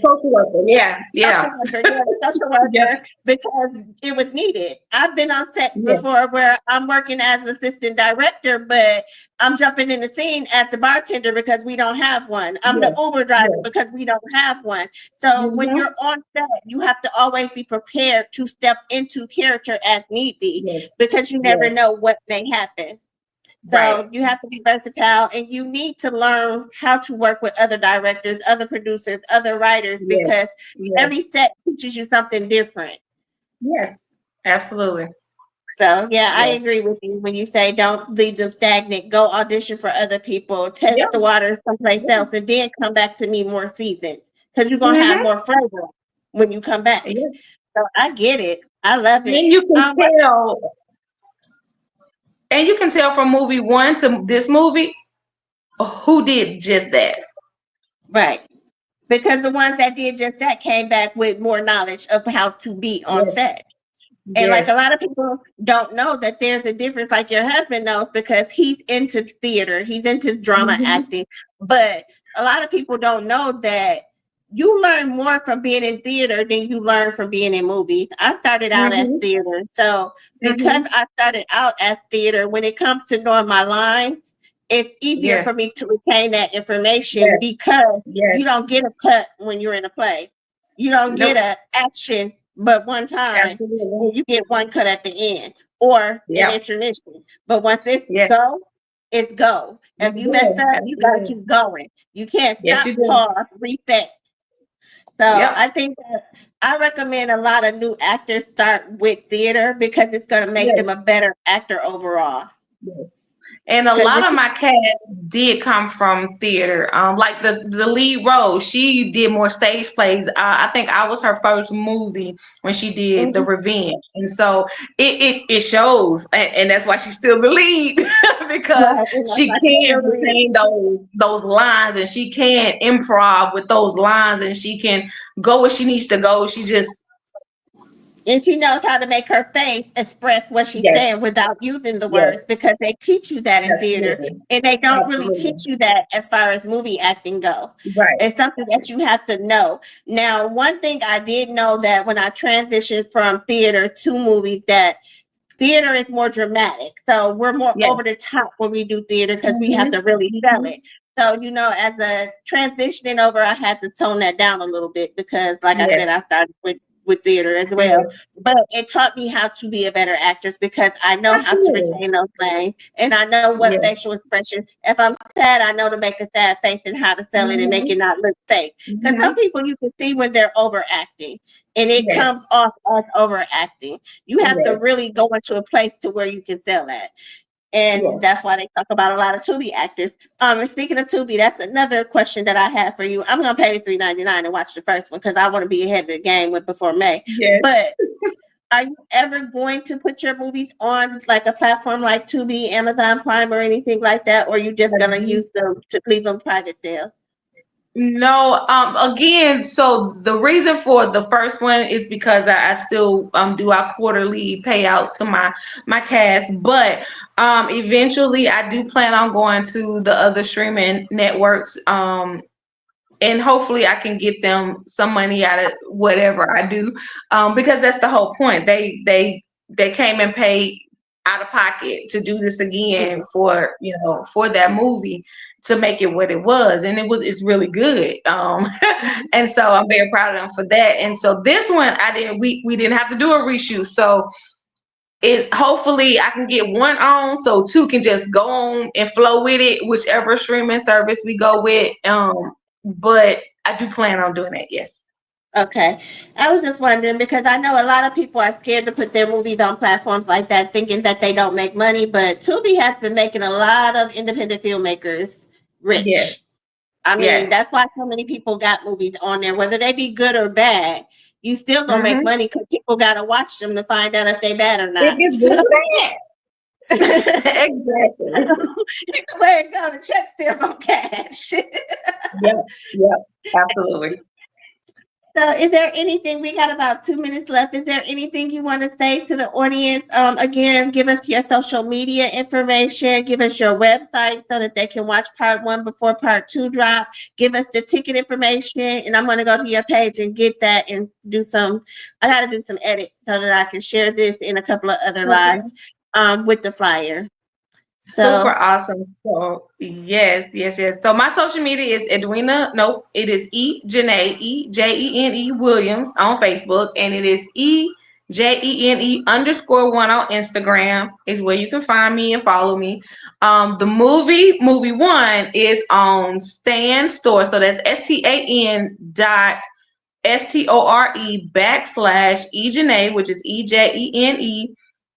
Speaker 2: social worker,
Speaker 1: Social worker, because it was needed. I've been on set before where I'm working as an assistant director, but I'm jumping in the scene as the bartender because we don't have one. I'm the Uber driver because we don't have one. So when you're on set, you have to always be prepared to step into character as need be because you never know what may happen. So you have to be versatile and you need to learn how to work with other directors, other producers, other writers, because every set teaches you something different.
Speaker 2: Yes, absolutely.
Speaker 1: So I agree with you when you say don't leave them stagnant. Go audition for other people, test the water someplace else, and then come back to me more seasoned because you're gonna have more flavor when you come back. So I get it. I love it.
Speaker 2: And you can tell. And you can tell from movie 1 to this movie who did just that.
Speaker 1: Right. Because the ones that did just that came back with more knowledge of how to be on set. And like a lot of people don't know that there's a difference, like your husband knows because he's into theater, he's into drama acting. But a lot of people don't know that you learn more from being in theater than you learn from being in movies. I started out as theater. So because I started out as theater, when it comes to knowing my lines, it's easier for me to retain that information because you don't get a cut when you're in a play. You don't get an action but one time. You get one cut at the end or an intermission. But once it's go, it's go. If you mess up, you gotta keep going. You can't stop, pause, reset. So I think that I recommend a lot of new actors start with theater because it's going to make them a better actor overall.
Speaker 2: And a lot of my cast did come from theater. Like the lead role, she did more stage plays. I think I was her first movie when she did The Revenge, and so it shows, and that's why she's still the lead because she can retain those lines, and she can improv with those lines, and she can go where she needs to go. She just
Speaker 1: And she knows how to make her face express what she's
Speaker 2: Yes,
Speaker 1: saying without using the
Speaker 2: yes,
Speaker 1: words, because they teach you that in theater,
Speaker 2: absolutely,
Speaker 1: and they don't really
Speaker 2: absolutely.
Speaker 1: teach you that as far as movie acting go.
Speaker 2: Right.
Speaker 1: It's something that you have to know. Now, one thing I did know that when I transitioned from theater to movies, that theater is more dramatic. So we're more
Speaker 2: Yes.
Speaker 1: over the top when we do theater because we have
Speaker 2: Mm-hmm.
Speaker 1: to really sell
Speaker 2: Mm-hmm.
Speaker 1: it. So, as a transitioning over, I had to tone that down a little bit because, like I said,
Speaker 2: Yes.
Speaker 1: I started with theater as well.
Speaker 2: Yes.
Speaker 1: But it taught me how to be a better actress because I know how to
Speaker 2: Absolutely.
Speaker 1: retain those lines and I know what
Speaker 2: Yes.
Speaker 1: facial expression. If I'm sad, I know to make a sad face and how to sell it and make
Speaker 2: Mm-hmm.
Speaker 1: it not look fake. Because
Speaker 2: Mm-hmm.
Speaker 1: some people you can see when they're overacting and it comes
Speaker 2: Yes.
Speaker 1: off as overacting. You have to
Speaker 2: Yes.
Speaker 1: really go into a place to where you can sell that. And
Speaker 2: Yes.
Speaker 1: that's why they talk about a lot of Tubi actors. And speaking of Tubi, that's another question that I have for you. I'm gonna pay the $3.99 and watch the first one because I want to be ahead of the game with before May.
Speaker 2: Yes.
Speaker 1: But are you ever going to put your movies on like a platform like Tubi, Amazon Prime, or anything like that, or are you just
Speaker 2: I
Speaker 1: gonna
Speaker 2: do.
Speaker 1: use them to leave them private sales?
Speaker 2: No, again, so the reason for the first one is because I still do our quarterly payouts to my cast, but eventually I do plan on going to the other streaming networks, and hopefully I can get them some money out of whatever I do, because that's the whole point. They came and paid out of pocket to do this again for for that movie to make it what it was, and it's really good. And so I'm very proud of them for that. And so this one we didn't have to do a reshoot, so it's hopefully I can get one on so two can just go on and flow with it, whichever streaming service we go with. But I do plan on doing that, yes.
Speaker 1: Okay. I was just wondering because I know a lot of people are scared to put their movies on platforms like that, thinking that they don't make money. But Tubi has been making a lot of independent filmmakers rich.
Speaker 2: Yes,
Speaker 1: I mean,
Speaker 2: yes.
Speaker 1: that's why so many people got movies on there, whether they be good or bad. You still gonna make
Speaker 2: Mm-hmm.
Speaker 1: money because people gotta watch them to find out if they bad or
Speaker 2: If
Speaker 1: not.
Speaker 2: it's good or bad. Exactly.
Speaker 1: It's the way it go. The check still gonna cash.
Speaker 2: Yep, yep, absolutely.
Speaker 1: So, is there anything? We got about 2 minutes left. Is there anything you want to say to the audience? Again, give us your social media information. Give us your website so that they can watch part one before part two drop. Give us the ticket information, and I'm going to go to your page and get that and do some. I got to do some edits so that I can share this in a couple of other
Speaker 2: Okay.
Speaker 1: lives with the flyer.
Speaker 2: Super
Speaker 1: So,
Speaker 2: awesome. So yes, yes, yes. So my social media is Edwina. Nope, it is E Jene, EJENE Williams on Facebook, and it is EJENE_1 on Instagram is where you can find me and follow me. The movie one is on Stan Store. So that's STAN.STORE /EJene, which is EJENE.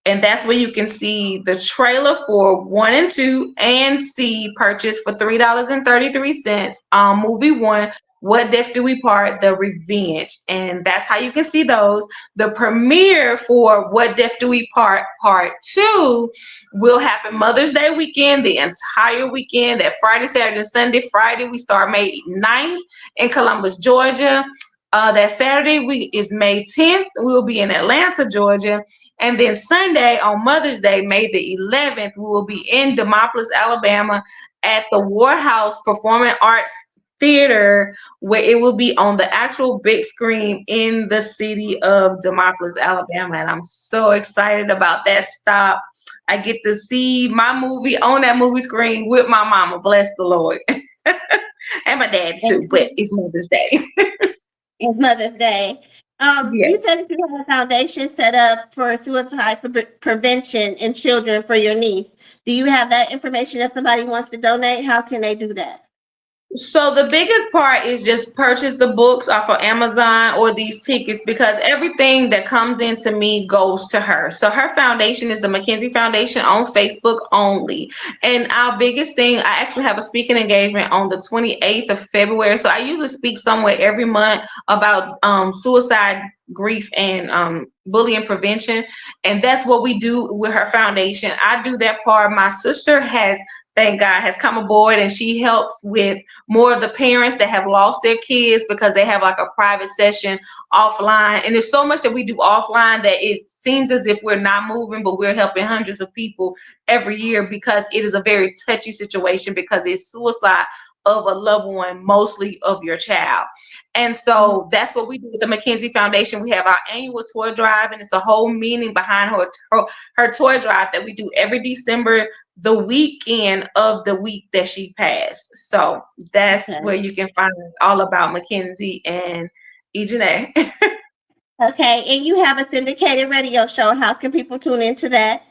Speaker 2: And that's where you can see the trailer for 1 and 2 and see purchase for $3.33 on movie one. What Death Do We Part? The Revenge. And that's how you can see those. The premiere for What Death Do We Part 2 will happen Mother's Day weekend, the entire weekend, that Friday, Saturday, Sunday. Friday, we start May 9th in Columbus, Georgia. That Saturday is May 10th. We'll be in Atlanta, Georgia. And then Sunday on Mother's Day, May the 11th, we will be in Demopolis, Alabama at the Warhouse Performing Arts Theater, where it will be on the actual big screen in the city of Demopolis, Alabama. And I'm so excited about that stop. I get to see my movie on that movie screen with my mama. Bless the Lord. And my dad too, but it's Mother's Day.
Speaker 1: it's Mother's Day. You
Speaker 2: Yes.
Speaker 1: said that you have a foundation set up for suicide prevention in children for your niece. Do you have that information if somebody wants to donate? How can they do that?
Speaker 2: So the biggest part is just purchase the books off of Amazon or these tickets, because everything that comes into me goes to her. So her foundation is the Mackenzie Foundation on Facebook only. And our biggest thing, I actually have a speaking engagement on the 28th of February. So I usually speak somewhere every month about suicide, grief, and bullying prevention. And that's what we do with her foundation. I do that part. My sister has thank God, has come aboard, and she helps with more of the parents that have lost their kids because they have like a private session offline. And there's so much that we do offline that it seems as if we're not moving, but we're helping hundreds of people every year because it is a very touchy situation because it's suicide of a loved one, mostly of your child. And so that's what we do with the Mackenzie Foundation. We have our annual toy drive, and it's a whole meaning behind her toy drive that we do every December, the weekend of the week that she passed. So that's
Speaker 1: Okay.
Speaker 2: where you can find all about Mackenzie and E Jene.
Speaker 1: Okay, and you have a syndicated radio show. How can people tune into that?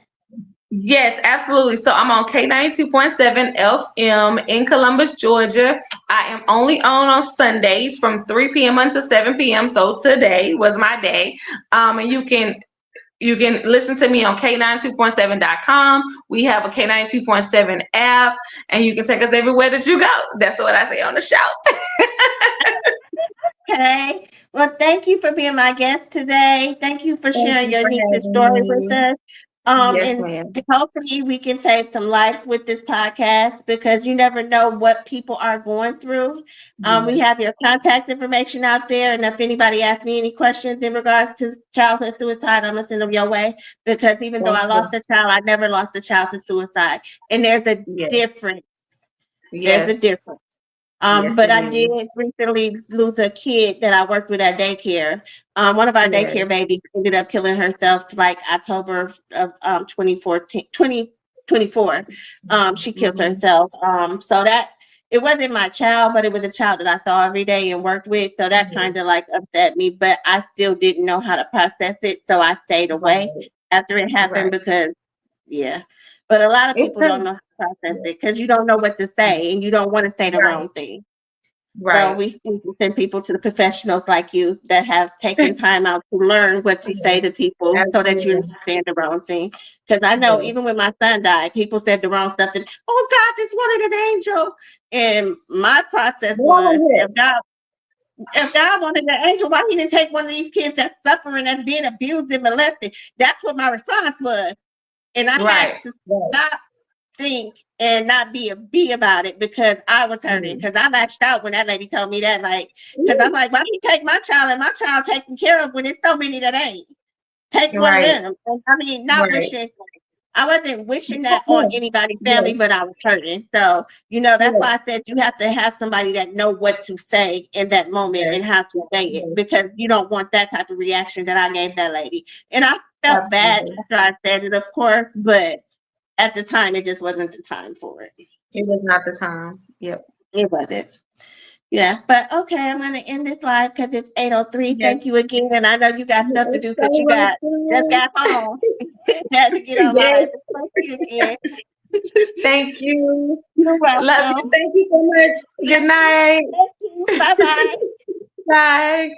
Speaker 2: Yes, absolutely. So I'm on K92.7 FM in Columbus, Georgia. I am only on Sundays from 3 p.m. until 7 p.m. So today was my day. And you can listen to me on K92.7.com. We have a K92.7 app, and you can take us everywhere that you go. That's what I say on the show.
Speaker 1: Okay. Well, thank you for being my guest today. Thank you for
Speaker 2: Thank
Speaker 1: sharing
Speaker 2: you
Speaker 1: your
Speaker 2: for
Speaker 1: niece's
Speaker 2: having
Speaker 1: story with
Speaker 2: me.
Speaker 1: us.
Speaker 2: Yes,
Speaker 1: And
Speaker 2: ma'am.
Speaker 1: hopefully we can save some lives with this podcast because you never know what people are going through. We have your contact information out there, and if anybody asks me any questions in regards to childhood suicide, I'm gonna send them your way because even though I lost a child, I never lost a child to suicide, and there's a
Speaker 2: Yes.
Speaker 1: difference. There's a
Speaker 2: Yes.
Speaker 1: difference.
Speaker 2: Yes,
Speaker 1: But
Speaker 2: it
Speaker 1: I
Speaker 2: is.
Speaker 1: did recently lose a kid that I worked with at daycare. One of our
Speaker 2: Yes.
Speaker 1: daycare babies ended up killing herself like October of 2024. She killed herself. So that it wasn't my child, but it was a child that I saw every day and worked with. So that kind of like upset me, but I still didn't know how to process it. So I stayed away after it happened because yeah. But a lot of
Speaker 2: It's
Speaker 1: people
Speaker 2: tough.
Speaker 1: don't know how to process it because you don't know what to say and you don't want to say the wrong thing. So
Speaker 2: Right.
Speaker 1: we send people to the professionals like you that have taken time out to learn what to say to people so that you
Speaker 2: Absolutely.
Speaker 1: understand the wrong thing. Because I know even when my son died, people said the wrong stuff. And, oh, God just wanted an angel. And my process was, if God wanted an angel, why he didn't take one of these kids that's suffering, that's being abused and molested? That's what my response was. And I had to stop, think, and not be about it because I was hurting. Because I lashed out when that lady told me that. Like, because I'm like, why do you take my child and my child taken care of when there's so many that ain't? Take one of them. And, I mean, not wishing. I wasn't wishing that on anybody's family, but I was hurting. So, that's why I said you have to have somebody that know what to say in that moment and how to say it because you don't want that type of reaction that I gave that lady. And I felt bad after I said it, of course, but at the time, it just wasn't the time for it.
Speaker 2: It was not the time. Yep.
Speaker 1: It wasn't. Yeah, but okay, I'm gonna end this live because it's 8:03.
Speaker 2: Yes.
Speaker 1: Thank you again, and I know you got stuff to do because you just got home. Had to get on
Speaker 2: Yes.
Speaker 1: live. Thank you again.
Speaker 2: Thank you.
Speaker 1: You're welcome.
Speaker 2: Love you. Thank you so much. Good night.
Speaker 1: Bye bye.
Speaker 2: Bye.